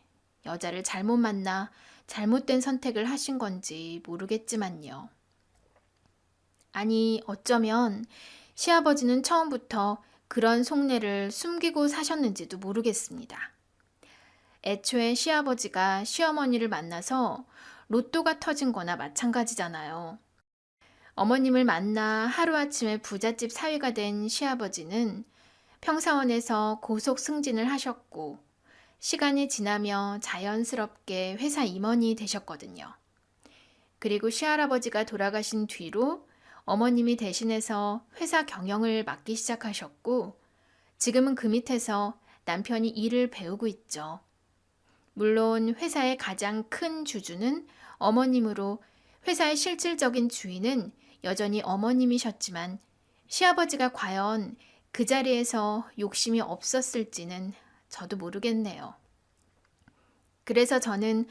여자를 잘못 만나 잘못된 선택을 하신 건지 모르겠지만요. 아니, 어쩌면 시아버지는 처음부터 그런 속내를 숨기고 사셨는지도 모르겠습니다. 애초에 시아버지가 시어머니를 만나서 로또가 터진 거나 마찬가지잖아요. 어머님을 만나 하루아침에 부잣집 사위가 된 시아버지는 평사원에서 고속 승진을 하셨고 시간이 지나며 자연스럽게 회사 임원이 되셨거든요. 그리고 시할아버지가 돌아가신 뒤로 어머님이 대신해서 회사 경영을 맡기 시작하셨고 지금은 그 밑에서 남편이 일을 배우고 있죠. 물론 회사의 가장 큰 주주는 어머님으로 회사의 실질적인 주인은 여전히 어머님이셨지만 시아버지가 과연 그 자리에서 욕심이 없었을지는 저도 모르겠네요. 그래서 저는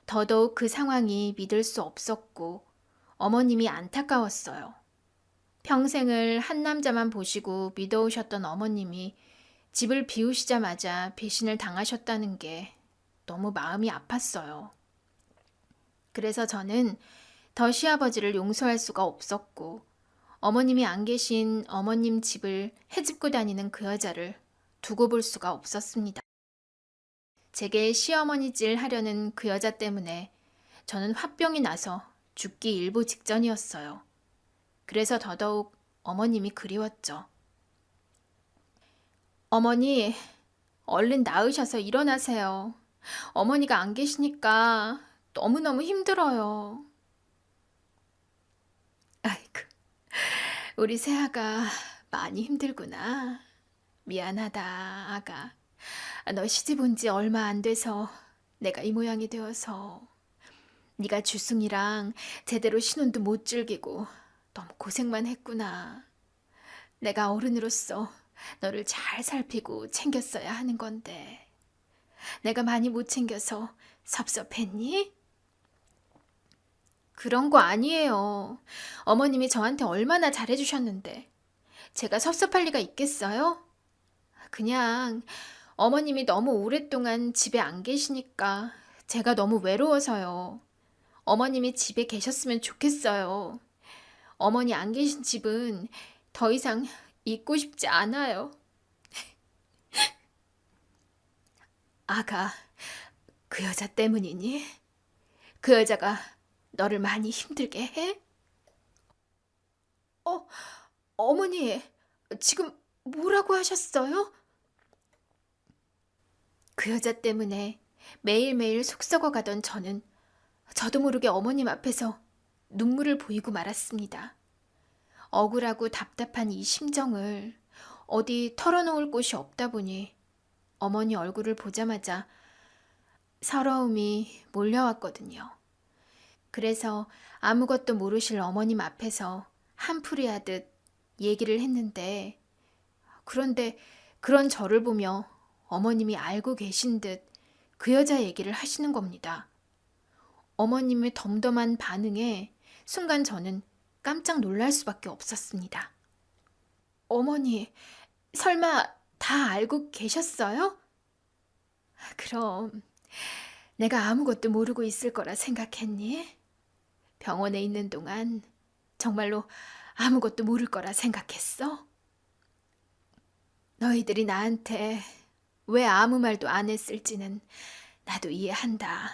더더욱 그 상황이 믿을 수 없었고 어머님이 안타까웠어요. 평생을 한 남자만 보시고 믿어오셨던 어머님이 집을 비우시자마자 배신을 당하셨다는 게 너무 마음이 아팠어요. 그래서 저는 더 시아버지를 용서할 수가 없었고 어머님이 안 계신 어머님 집을 헤집고 다니는 그 여자를 두고 볼 수가 없었습니다. 제게 시어머니 질 하려는 그 여자 때문에 저는 화병이 나서 죽기 일보 직전이었어요. 그래서 더더욱 어머님이 그리웠죠. 어머니, 얼른 나으셔서 일어나세요. 어머니가 안 계시니까 너무너무 힘들어요. 아이고, 우리 새아가 많이 힘들구나. 미안하다, 아가. 너 시집 온 지 얼마 안 돼서 내가 이 모양이 되어서 네가 주승이랑 제대로 신혼도 못 즐기고 너무 고생만 했구나. 내가 어른으로서 너를 잘 살피고 챙겼어야 하는 건데 내가 많이 못 챙겨서 섭섭했니? 그런 거 아니에요. 어머님이 저한테 얼마나 잘해주셨는데. 제가 섭섭할 리가 있겠어요? 그냥 어머님이 너무 오랫동안 집에 안 계시니까 제가 너무 외로워서요. 어머님이 집에 계셨으면 좋겠어요. 어머니 안 계신 집은 더 이상 있고 싶지 않아요. 아가, 그 여자 때문이니? 그 여자가 너를 많이 힘들게 해? 어, 어머니, 지금 뭐라고 하셨어요? 그 여자 때문에 매일매일 속 썩어가던 저도 모르게 어머님 앞에서 눈물을 보이고 말았습니다. 억울하고 답답한 이 심정을 어디 털어놓을 곳이 없다 보니 어머니 얼굴을 보자마자 서러움이 몰려왔거든요. 그래서 아무것도 모르실 어머님 앞에서 한풀이 하듯 얘기를 했는데, 그런데 그런 저를 보며 어머님이 알고 계신 듯 그 여자 얘기를 하시는 겁니다. 어머님의 덤덤한 반응에 순간 저는 깜짝 놀랄 수밖에 없었습니다. 어머니, 설마 다 알고 계셨어요? 그럼 내가 아무것도 모르고 있을 거라 생각했니? 병원에 있는 동안 정말로 아무것도 모를 거라 생각했어? 너희들이 나한테 왜 아무 말도 안 했을지는 나도 이해한다.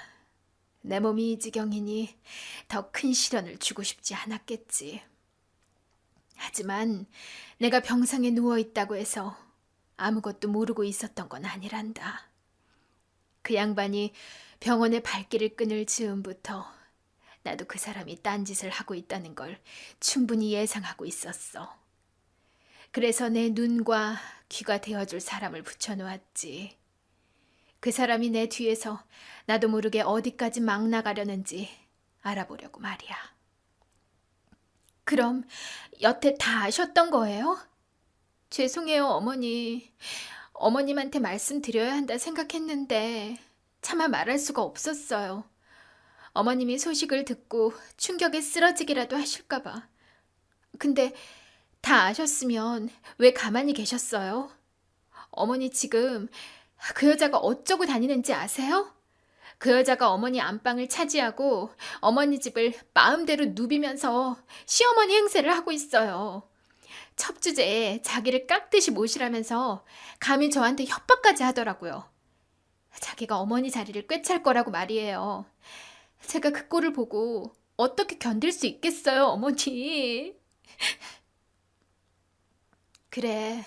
내 몸이 이 지경이니 더 큰 시련을 주고 싶지 않았겠지. 하지만 내가 병상에 누워있다고 해서 아무것도 모르고 있었던 건 아니란다. 그 양반이 병원에 발길을 끊을 즈음부터 나도 그 사람이 딴짓을 하고 있다는 걸 충분히 예상하고 있었어. 그래서 내 눈과 귀가 되어줄 사람을 붙여놓았지. 그 사람이 내 뒤에서 나도 모르게 어디까지 막 나가려는지 알아보려고 말이야. 그럼 여태 다 아셨던 거예요? 죄송해요, 어머니. 어머님한테 말씀드려야 한다 생각했는데 차마 말할 수가 없었어요. 어머님이 소식을 듣고 충격에 쓰러지기라도 하실까봐. 근데 다 아셨으면 왜 가만히 계셨어요? 어머니 지금 그 여자가 어쩌고 다니는지 아세요? 그 여자가 어머니 안방을 차지하고 어머니 집을 마음대로 누비면서 시어머니 행세를 하고 있어요. 첩주제에 자기를 깍듯이 모시라면서 감히 저한테 협박까지 하더라고요. 자기가 어머니 자리를 꿰찰 거라고 말이에요. 제가 그 꼴을 보고 어떻게 견딜 수 있겠어요, 어머니. 그래,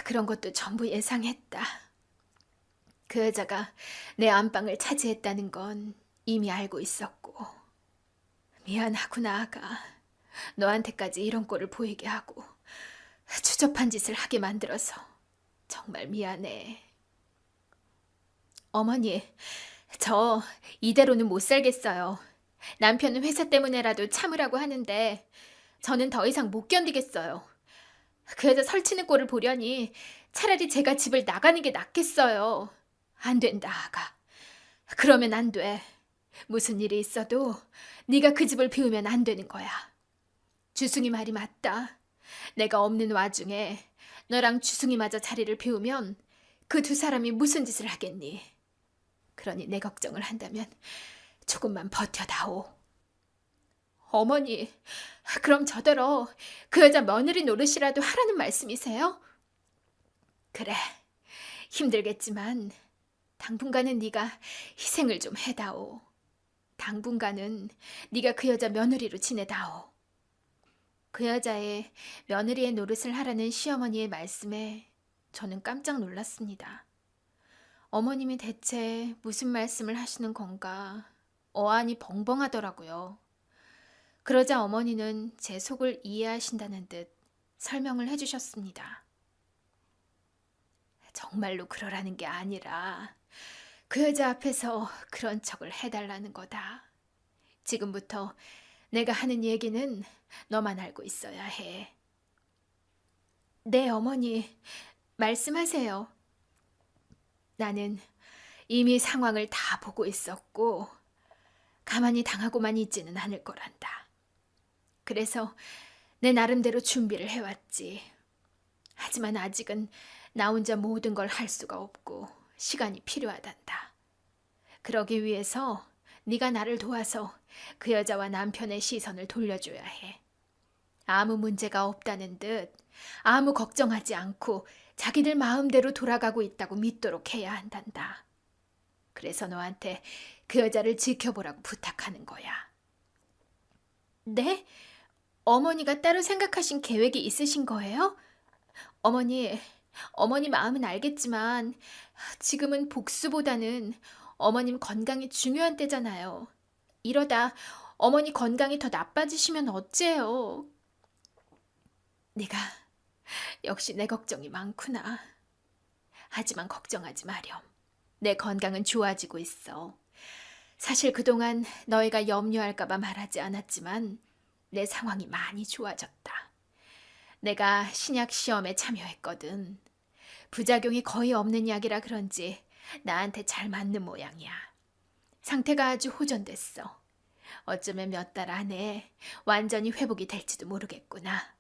그런 것도 전부 예상했다. 그 여자가 내 안방을 차지했다는 건 이미 알고 있었고. 미안하구나, 아가. 너한테까지 이런 꼴을 보이게 하고 추접한 짓을 하게 만들어서 정말 미안해. 어머니, 저 이대로는 못 살겠어요. 남편은 회사 때문에라도 참으라고 하는데 저는 더 이상 못 견디겠어요. 그 여자 설치는 꼴을 보려니 차라리 제가 집을 나가는 게 낫겠어요. 안 된다, 아가. 그러면 안 돼. 무슨 일이 있어도 네가 그 집을 비우면 안 되는 거야. 주승이 말이 맞다. 내가 없는 와중에 너랑 주승이마저 자리를 비우면 그 두 사람이 무슨 짓을 하겠니? 그러니 내 걱정을 한다면 조금만 버텨다오. 어머니, 그럼 저더러 그 여자 며느리 노릇이라도 하라는 말씀이세요? 그래, 힘들겠지만 당분간은 네가 희생을 좀 해다오. 당분간은 네가 그 여자 며느리로 지내다오. 그 여자의 며느리의 노릇을 하라는 시어머니의 말씀에 저는 깜짝 놀랐습니다. 어머님이 대체 무슨 말씀을 하시는 건가 어안이 벙벙하더라고요. 그러자 어머니는 제 속을 이해하신다는 듯 설명을 해주셨습니다. 정말로 그러라는 게 아니라 그 여자 앞에서 그런 척을 해달라는 거다. 지금부터 내가 하는 얘기는 너만 알고 있어야 해. 네, 어머니. 말씀하세요. 나는 이미 상황을 다 보고 있었고 가만히 당하고만 있지는 않을 거란다. 그래서 내 나름대로 준비를 해왔지. 하지만 아직은 나 혼자 모든 걸 할 수가 없고 시간이 필요하단다. 그러기 위해서 네가 나를 도와서 그 여자와 남편의 시선을 돌려줘야 해. 아무 문제가 없다는 듯 아무 걱정하지 않고 자기들 마음대로 돌아가고 있다고 믿도록 해야 한단다. 그래서 너한테 그 여자를 지켜보라고 부탁하는 거야. 네? 어머니가 따로 생각하신 계획이 있으신 거예요? 어머니 마음은 알겠지만 지금은 복수보다는 어머님 건강이 중요한 때잖아요. 이러다 어머니 건강이 더 나빠지시면 어째요? 네가 역시 내 걱정이 많구나. 하지만 걱정하지 마렴. 내 건강은 좋아지고 있어. 사실 그동안 너희가 염려할까봐 말하지 않았지만 내 상황이 많이 좋아졌다. 내가 신약 시험에 참여했거든. 부작용이 거의 없는 약이라 그런지 나한테 잘 맞는 모양이야. 상태가 아주 호전됐어. 어쩌면 몇 달 안에 완전히 회복이 될지도 모르겠구나.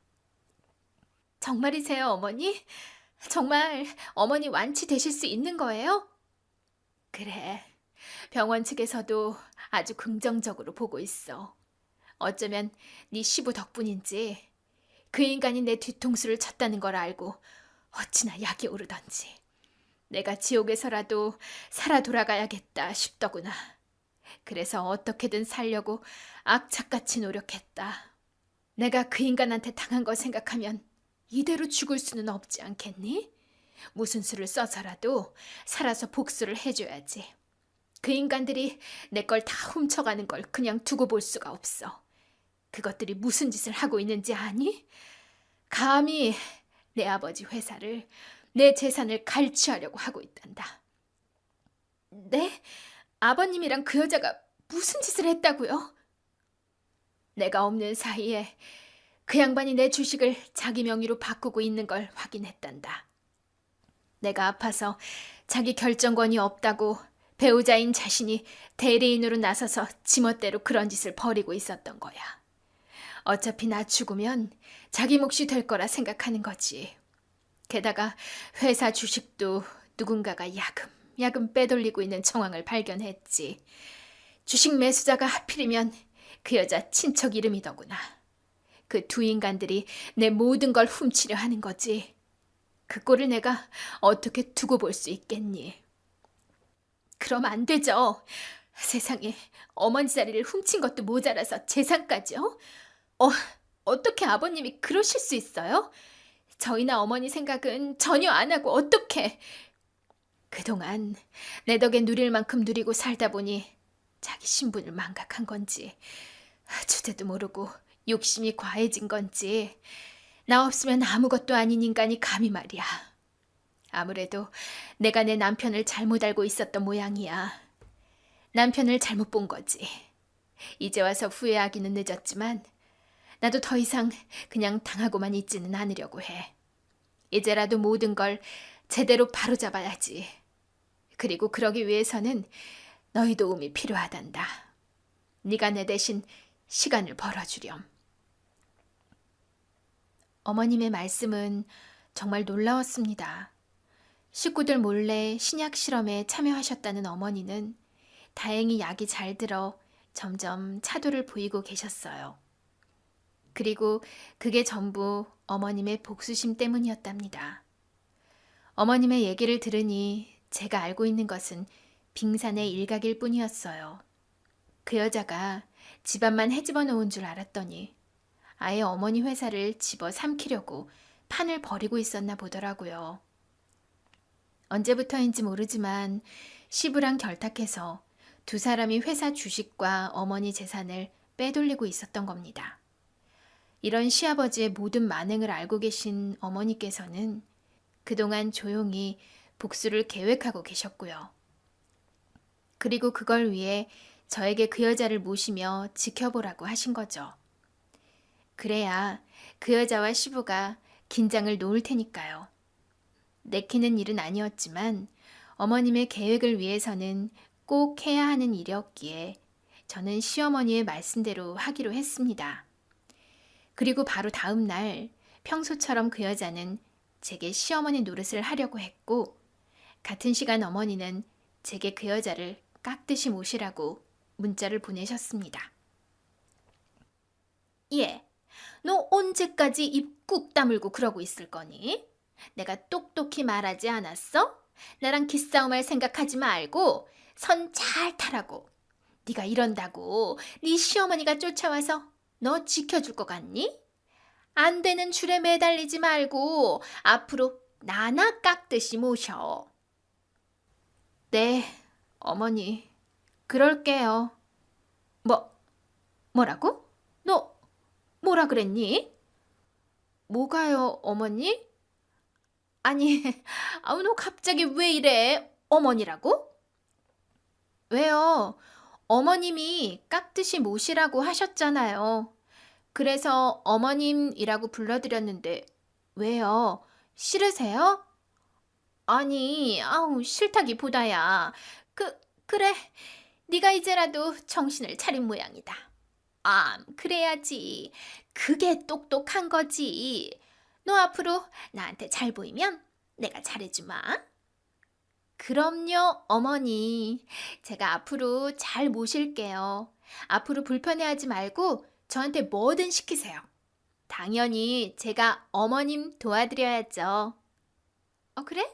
정말이세요, 어머니? 정말 어머니 완치되실 수 있는 거예요? 그래. 병원 측에서도 아주 긍정적으로 보고 있어. 어쩌면 네 시부 덕분인지 그 인간이 내 뒤통수를 쳤다는 걸 알고 어찌나 약이 오르던지. 내가 지옥에서라도 살아 돌아가야겠다 싶더구나. 그래서 어떻게든 살려고 악착같이 노력했다. 내가 그 인간한테 당한 거 생각하면 이대로 죽을 수는 없지 않겠니? 무슨 수를 써서라도 살아서 복수를 해줘야지. 그 인간들이 내 걸 다 훔쳐가는 걸 그냥 두고 볼 수가 없어. 그것들이 무슨 짓을 하고 있는지 아니? 감히 내 아버지 회사를, 내 재산을 갈취하려고 하고 있단다. 네? 아버님이랑 그 여자가 무슨 짓을 했다고요? 내가 없는 사이에 그 양반이 내 주식을 자기 명의로 바꾸고 있는 걸 확인했단다. 내가 아파서 자기 결정권이 없다고 배우자인 자신이 대리인으로 나서서 지멋대로 그런 짓을 벌이고 있었던 거야. 어차피 나 죽으면 자기 몫이 될 거라 생각하는 거지. 게다가 회사 주식도 누군가가 야금야금 빼돌리고 있는 정황을 발견했지. 주식 매수자가 하필이면 그 여자 친척 이름이더구나. 그 두 인간들이 내 모든 걸 훔치려 하는 거지. 그 꼴을 내가 어떻게 두고 볼 수 있겠니? 그럼 안 되죠. 세상에 어머니 자리를 훔친 것도 모자라서 재산까지요? 어떻게 아버님이 그러실 수 있어요? 저희나 어머니 생각은 전혀 안 하고 어떻게? 그동안 내 덕에 누릴 만큼 누리고 살다 보니 자기 신분을 망각한 건지 주제도 모르고 욕심이 과해진 건지 나 없으면 아무것도 아닌 인간이 감히 말이야. 아무래도 내가 내 남편을 잘못 알고 있었던 모양이야. 남편을 잘못 본 거지. 이제 와서 후회하기는 늦었지만 나도 더 이상 그냥 당하고만 있지는 않으려고 해. 이제라도 모든 걸 제대로 바로잡아야지. 그리고 그러기 위해서는 너희 도움이 필요하단다. 네가 내 대신 시간을 벌어주렴. 어머님의 말씀은 정말 놀라웠습니다. 식구들 몰래 신약 실험에 참여하셨다는 어머니는 다행히 약이 잘 들어 점점 차도를 보이고 계셨어요. 그리고 그게 전부 어머님의 복수심 때문이었답니다. 어머님의 얘기를 들으니 제가 알고 있는 것은 빙산의 일각일 뿐이었어요. 그 여자가 집안만 헤집어 놓은 줄 알았더니 아예 어머니 회사를 집어 삼키려고 판을 벌이고 있었나 보더라고요. 언제부터인지 모르지만 시부랑 결탁해서 두 사람이 회사 주식과 어머니 재산을 빼돌리고 있었던 겁니다. 이런 시아버지의 모든 만행을 알고 계신 어머니께서는 그동안 조용히 복수를 계획하고 계셨고요. 그리고 그걸 위해 저에게 그 여자를 모시며 지켜보라고 하신 거죠. 그래야 그 여자와 시부가 긴장을 놓을 테니까요. 내키는 일은 아니었지만 어머님의 계획을 위해서는 꼭 해야 하는 일이었기에 저는 시어머니의 말씀대로 하기로 했습니다. 그리고 바로 다음 날 평소처럼 그 여자는 제게 시어머니 노릇을 하려고 했고, 같은 시간 어머니는 제게 그 여자를 깍듯이 모시라고 문자를 보내셨습니다. 예, 너 언제까지 입 꾹 다물고 그러고 있을 거니? 내가 똑똑히 말하지 않았어? 나랑 기싸움할 생각하지 말고 선 잘 타라고. 네가 이런다고 네 시어머니가 쫓아와서 너 지켜줄 것 같니? 안 되는 줄에 매달리지 말고 앞으로 나나 깍듯이 모셔. 네, 어머니, 그럴게요. 뭐라고? 너 뭐라 그랬니? 뭐가요, 어머니? 아니, 너 갑자기 왜 이래? 어머니라고? 왜요? 어머님이 깍듯이 모시라고 하셨잖아요. 그래서 어머님이라고 불러드렸는데 왜요? 싫으세요? 아니, 싫다기보다야. 그래. 네가 이제라도 정신을 차린 모양이다. 그래야지. 그게 똑똑한 거지. 너 앞으로 나한테 잘 보이면 내가 잘해주마. 그럼요, 어머니. 제가 앞으로 잘 모실게요. 앞으로 불편해하지 말고 저한테 뭐든 시키세요. 당연히 제가 어머님 도와드려야죠. 그래?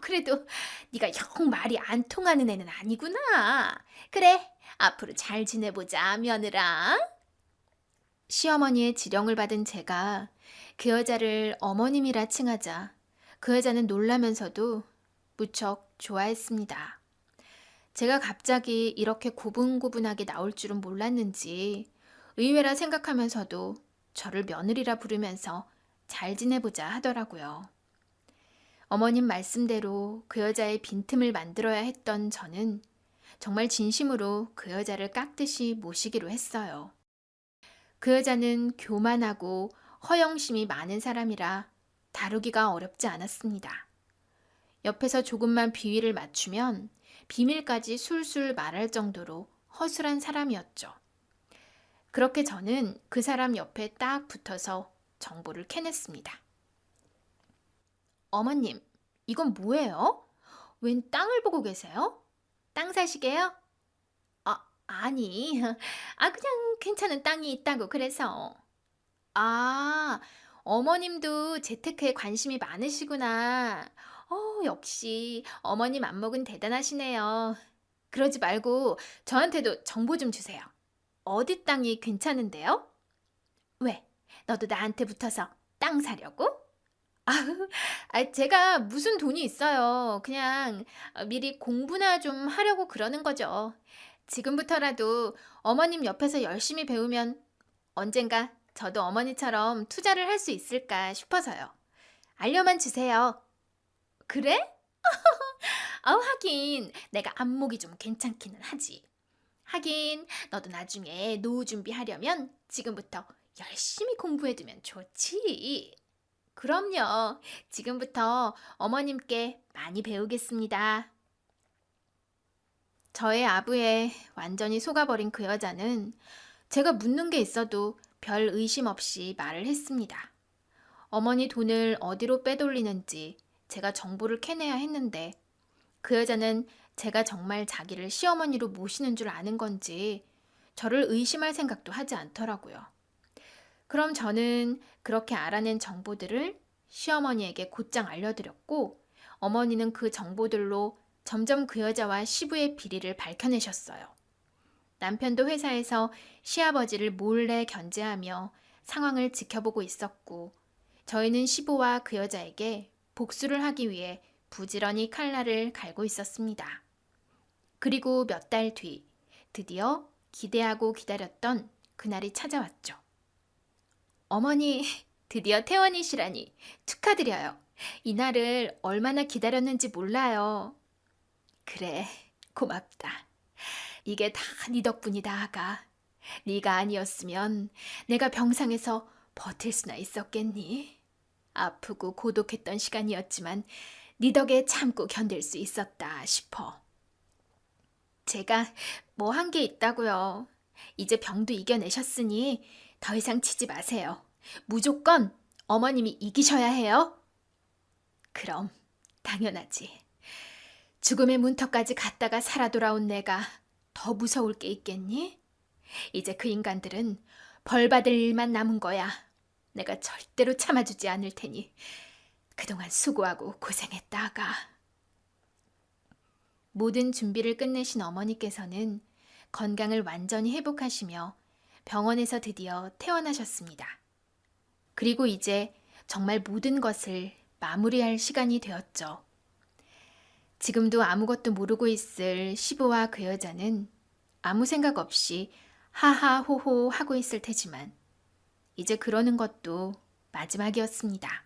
그래도 네가 영 말이 안 통하는 애는 아니구나. 그래, 앞으로 잘 지내보자, 며느라. 시어머니의 지령을 받은 제가 그 여자를 어머님이라 칭하자 그 여자는 놀라면서도 무척 좋아했습니다. 제가 갑자기 이렇게 고분고분하게 나올 줄은 몰랐는지 의외라 생각하면서도 저를 며느리라 부르면서 잘 지내보자 하더라고요. 어머님 말씀대로 그 여자의 빈틈을 만들어야 했던 저는 정말 진심으로 그 여자를 깍듯이 모시기로 했어요. 그 여자는 교만하고 허영심이 많은 사람이라 다루기가 어렵지 않았습니다. 옆에서 조금만 비위를 맞추면 비밀까지 술술 말할 정도로 허술한 사람이었죠. 그렇게 저는 그 사람 옆에 딱 붙어서 정보를 캐냈습니다. 어머님, 이건 뭐예요? 웬 땅을 보고 계세요? 땅 사시게요? 아니, 그냥 괜찮은 땅이 있다고 그래서. 어머님도 재테크에 관심이 많으시구나. 역시 어머님 안목은 대단하시네요. 그러지 말고 저한테도 정보 좀 주세요. 어디 땅이 괜찮은데요? 왜? 너도 나한테 붙어서 땅 사려고? 제가 무슨 돈이 있어요. 그냥 미리 공부나 좀 하려고 그러는 거죠. 지금부터라도 어머님 옆에서 열심히 배우면 언젠가 저도 어머니처럼 투자를 할 수 있을까 싶어서요. 알려만 주세요. 그래? 하긴 내가 안목이 좀 괜찮기는 하지. 하긴 너도 나중에 노후 준비하려면 지금부터 열심히 공부해두면 좋지. 그럼요. 지금부터 어머님께 많이 배우겠습니다. 저의 아부에 완전히 속아버린 그 여자는 제가 묻는 게 있어도 별 의심 없이 말을 했습니다. 어머니 돈을 어디로 빼돌리는지 제가 정보를 캐내야 했는데 그 여자는 제가 정말 자기를 시어머니로 모시는 줄 아는 건지 저를 의심할 생각도 하지 않더라고요. 그럼 저는 그렇게 알아낸 정보들을 시어머니에게 곧장 알려드렸고 어머니는 그 정보들로 점점 그 여자와 시부의 비리를 밝혀내셨어요. 남편도 회사에서 시아버지를 몰래 견제하며 상황을 지켜보고 있었고 저희는 시부와 그 여자에게 복수를 하기 위해 부지런히 칼날을 갈고 있었습니다. 그리고 몇 달 뒤 드디어 기대하고 기다렸던 그날이 찾아왔죠. 어머니, 드디어 퇴원이시라니 축하드려요. 이날을 얼마나 기다렸는지 몰라요. 그래, 고맙다. 이게 다 네 덕분이다, 아가. 네가 아니었으면 내가 병상에서 버틸 수나 있었겠니? 아프고 고독했던 시간이었지만 네 덕에 참고 견딜 수 있었다 싶어. 제가 뭐 한 게 있다고요. 이제 병도 이겨내셨으니 더 이상 치지 마세요. 무조건 어머님이 이기셔야 해요. 그럼 당연하지. 죽음의 문턱까지 갔다가 살아 돌아온 내가 더 무서울 게 있겠니? 이제 그 인간들은 벌 받을 일만 남은 거야. 내가 절대로 참아주지 않을 테니 그동안 수고하고 고생했다가. 모든 준비를 끝내신 어머니께서는 건강을 완전히 회복하시며 병원에서 드디어 퇴원하셨습니다. 그리고 이제 정말 모든 것을 마무리할 시간이 되었죠. 지금도 아무것도 모르고 있을 시부와 그 여자는 아무 생각 없이 하하호호 하고 있을 테지만 이제 그러는 것도 마지막이었습니다.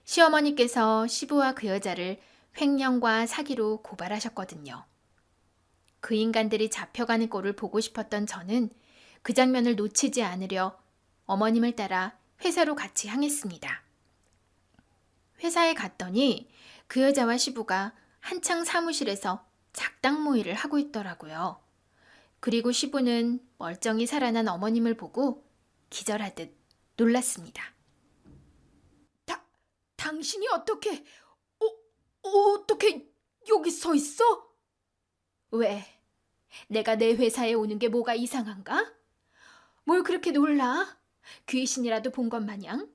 시어머니께서 시부와 그 여자를 횡령과 사기로 고발하셨거든요. 그 인간들이 잡혀가는 꼴을 보고 싶었던 저는 그 장면을 놓치지 않으려 어머님을 따라 회사로 같이 향했습니다. 회사에 갔더니 그 여자와 시부가 한창 사무실에서 작당 모의를 하고 있더라고요. 그리고 시부는 멀쩡히 살아난 어머님을 보고 기절하듯 놀랐습니다. 당신이 어떻게 여기 서 있어? 왜? 내가 내 회사에 오는 게 뭐가 이상한가? 뭘 그렇게 놀라? 귀신이라도 본 것 마냥?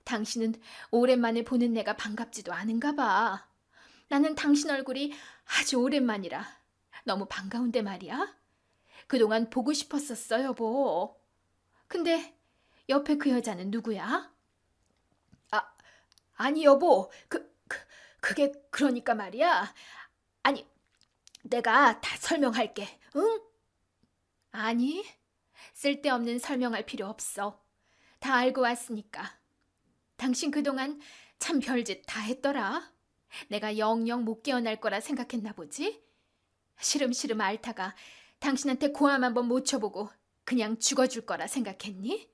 당신은 오랜만에 보는 내가 반갑지도 않은가 봐. 나는 당신 얼굴이 아주 오랜만이라 너무 반가운데 말이야. 그동안 보고 싶었었어, 여보. 근데 옆에 그 여자는 누구야? 아니 여보, 그게 그러니까 말이야. 아니, 내가 다 설명할게, 응? 아니, 쓸데없는 설명할 필요 없어. 다 알고 왔으니까. 당신 그동안 참 별짓 다 했더라. 내가 영영 못 깨어날 거라 생각했나 보지? 시름시름 앓다가 당신한테 고함 한번 못 쳐보고 그냥 죽어줄 거라 생각했니?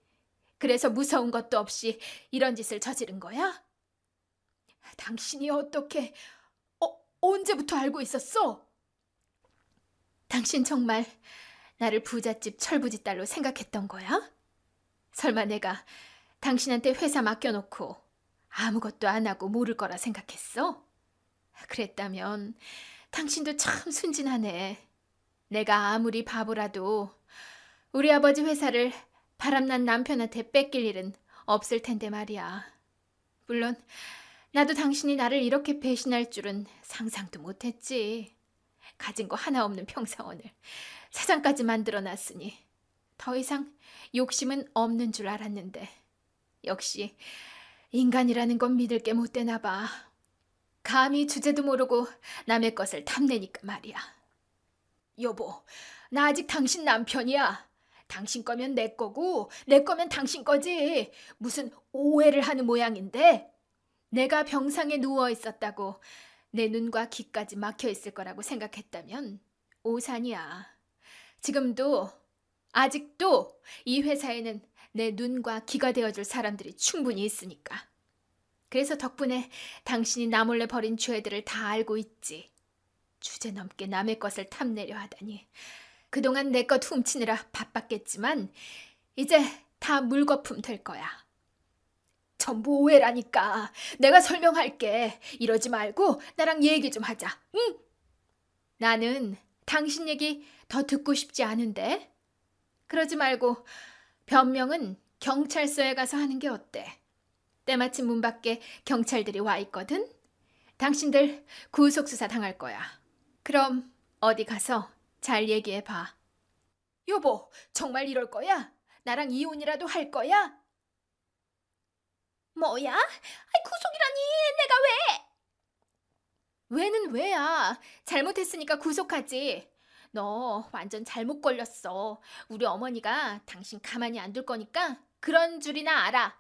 그래서 무서운 것도 없이 이런 짓을 저지른 거야? 당신이 어떻게, 언제부터 알고 있었어? 당신 정말 나를 부잣집 철부지 딸로 생각했던 거야? 설마 내가 당신한테 회사 맡겨놓고 아무것도 안 하고 모를 거라 생각했어? 그랬다면 당신도 참 순진하네. 내가 아무리 바보라도 우리 아버지 회사를 바람난 남편한테 뺏길 일은 없을 텐데 말이야. 물론 나도 당신이 나를 이렇게 배신할 줄은 상상도 못했지. 가진 거 하나 없는 평사원을 사장까지 만들어놨으니 더 이상 욕심은 없는 줄 알았는데 역시 인간이라는 건 믿을 게 못 되나 봐. 감히 주제도 모르고 남의 것을 탐내니까 말이야. 여보, 나 아직 당신 남편이야. 당신 거면 내 거고 내 거면 당신 거지. 무슨 오해를 하는 모양인데. 내가 병상에 누워 있었다고 내 눈과 귀까지 막혀 있을 거라고 생각했다면 오산이야. 지금도 아직도 이 회사에는 내 눈과 귀가 되어줄 사람들이 충분히 있으니까. 그래서 덕분에 당신이 나 몰래 벌인 죄들을 다 알고 있지. 주제넘게 남의 것을 탐내려 하다니. 그동안 내 것 훔치느라 바빴겠지만 이제 다 물거품 될 거야. 전부 오해라니까. 내가 설명할게. 이러지 말고 나랑 얘기 좀 하자. 응? 나는 당신 얘기 더 듣고 싶지 않은데. 그러지 말고 변명은 경찰서에 가서 하는 게 어때? 때마침 문 밖에 경찰들이 와 있거든. 당신들 구속수사 당할 거야. 그럼 어디 가서 잘 얘기해 봐. 여보, 정말 이럴 거야? 나랑 이혼이라도 할 거야? 뭐야? 구속이라니. 내가 왜? 왜는 왜야. 잘못했으니까 구속하지. 너 완전 잘못 걸렸어. 우리 어머니가 당신 가만히 안 둘 거니까 그런 줄이나 알아.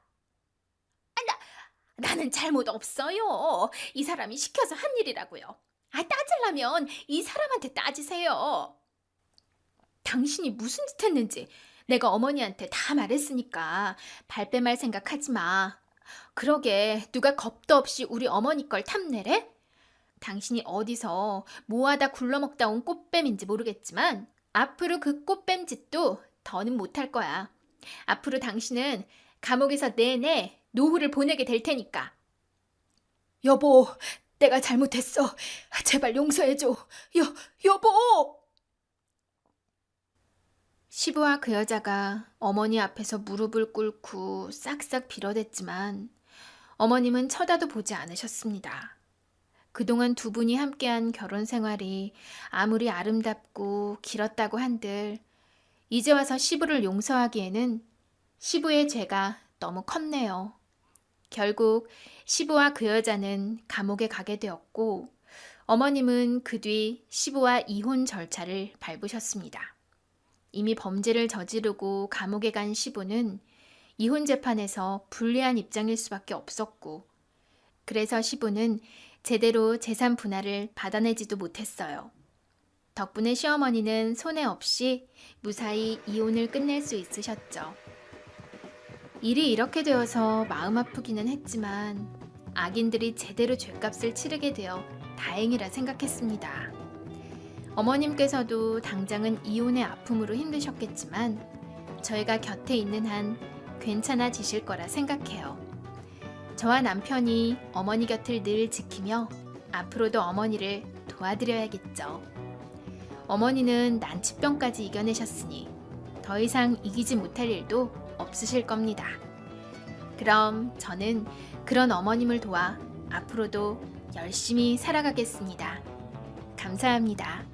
나는 잘못 없어요. 이 사람이 시켜서 한 일이라고요. 따지려면 이 사람한테 따지세요. 당신이 무슨 짓 했는지 내가 어머니한테 다 말했으니까 발뺌할 생각하지 마. 그러게 누가 겁도 없이 우리 어머니 걸 탐내래? 당신이 어디서 뭐하다 굴러먹다 온 꽃뱀인지 모르겠지만 앞으로 그 꽃뱀 짓도 더는 못할 거야. 앞으로 당신은 감옥에서 내내 노후를 보내게 될 테니까. 여보, 내가 잘못했어. 제발 용서해줘. 여보! 시부와 그 여자가 어머니 앞에서 무릎을 꿇고 싹싹 빌어댔지만 어머님은 쳐다도 보지 않으셨습니다. 그동안 두 분이 함께한 결혼 생활이 아무리 아름답고 길었다고 한들 이제 와서 시부를 용서하기에는 시부의 죄가 너무 컸네요. 결국 시부와 그 여자는 감옥에 가게 되었고 어머님은 그 뒤 시부와 이혼 절차를 밟으셨습니다. 이미 범죄를 저지르고 감옥에 간 시부는 이혼 재판에서 불리한 입장일 수밖에 없었고 그래서 시부는 제대로 재산 분할을 받아내지도 못했어요. 덕분에 시어머니는 손해 없이 무사히 이혼을 끝낼 수 있으셨죠. 일이 이렇게 되어서 마음 아프기는 했지만 악인들이 제대로 죗값을 치르게 되어 다행이라 생각했습니다. 어머님께서도 당장은 이혼의 아픔으로 힘드셨겠지만 저희가 곁에 있는 한 괜찮아지실 거라 생각해요. 저와 남편이 어머니 곁을 늘 지키며 앞으로도 어머니를 도와드려야겠죠. 어머니는 난치병까지 이겨내셨으니 더 이상 이기지 못할 일도 없으실 겁니다. 그럼 저는 그런 어머님을 도와 앞으로도 열심히 살아가겠습니다. 감사합니다.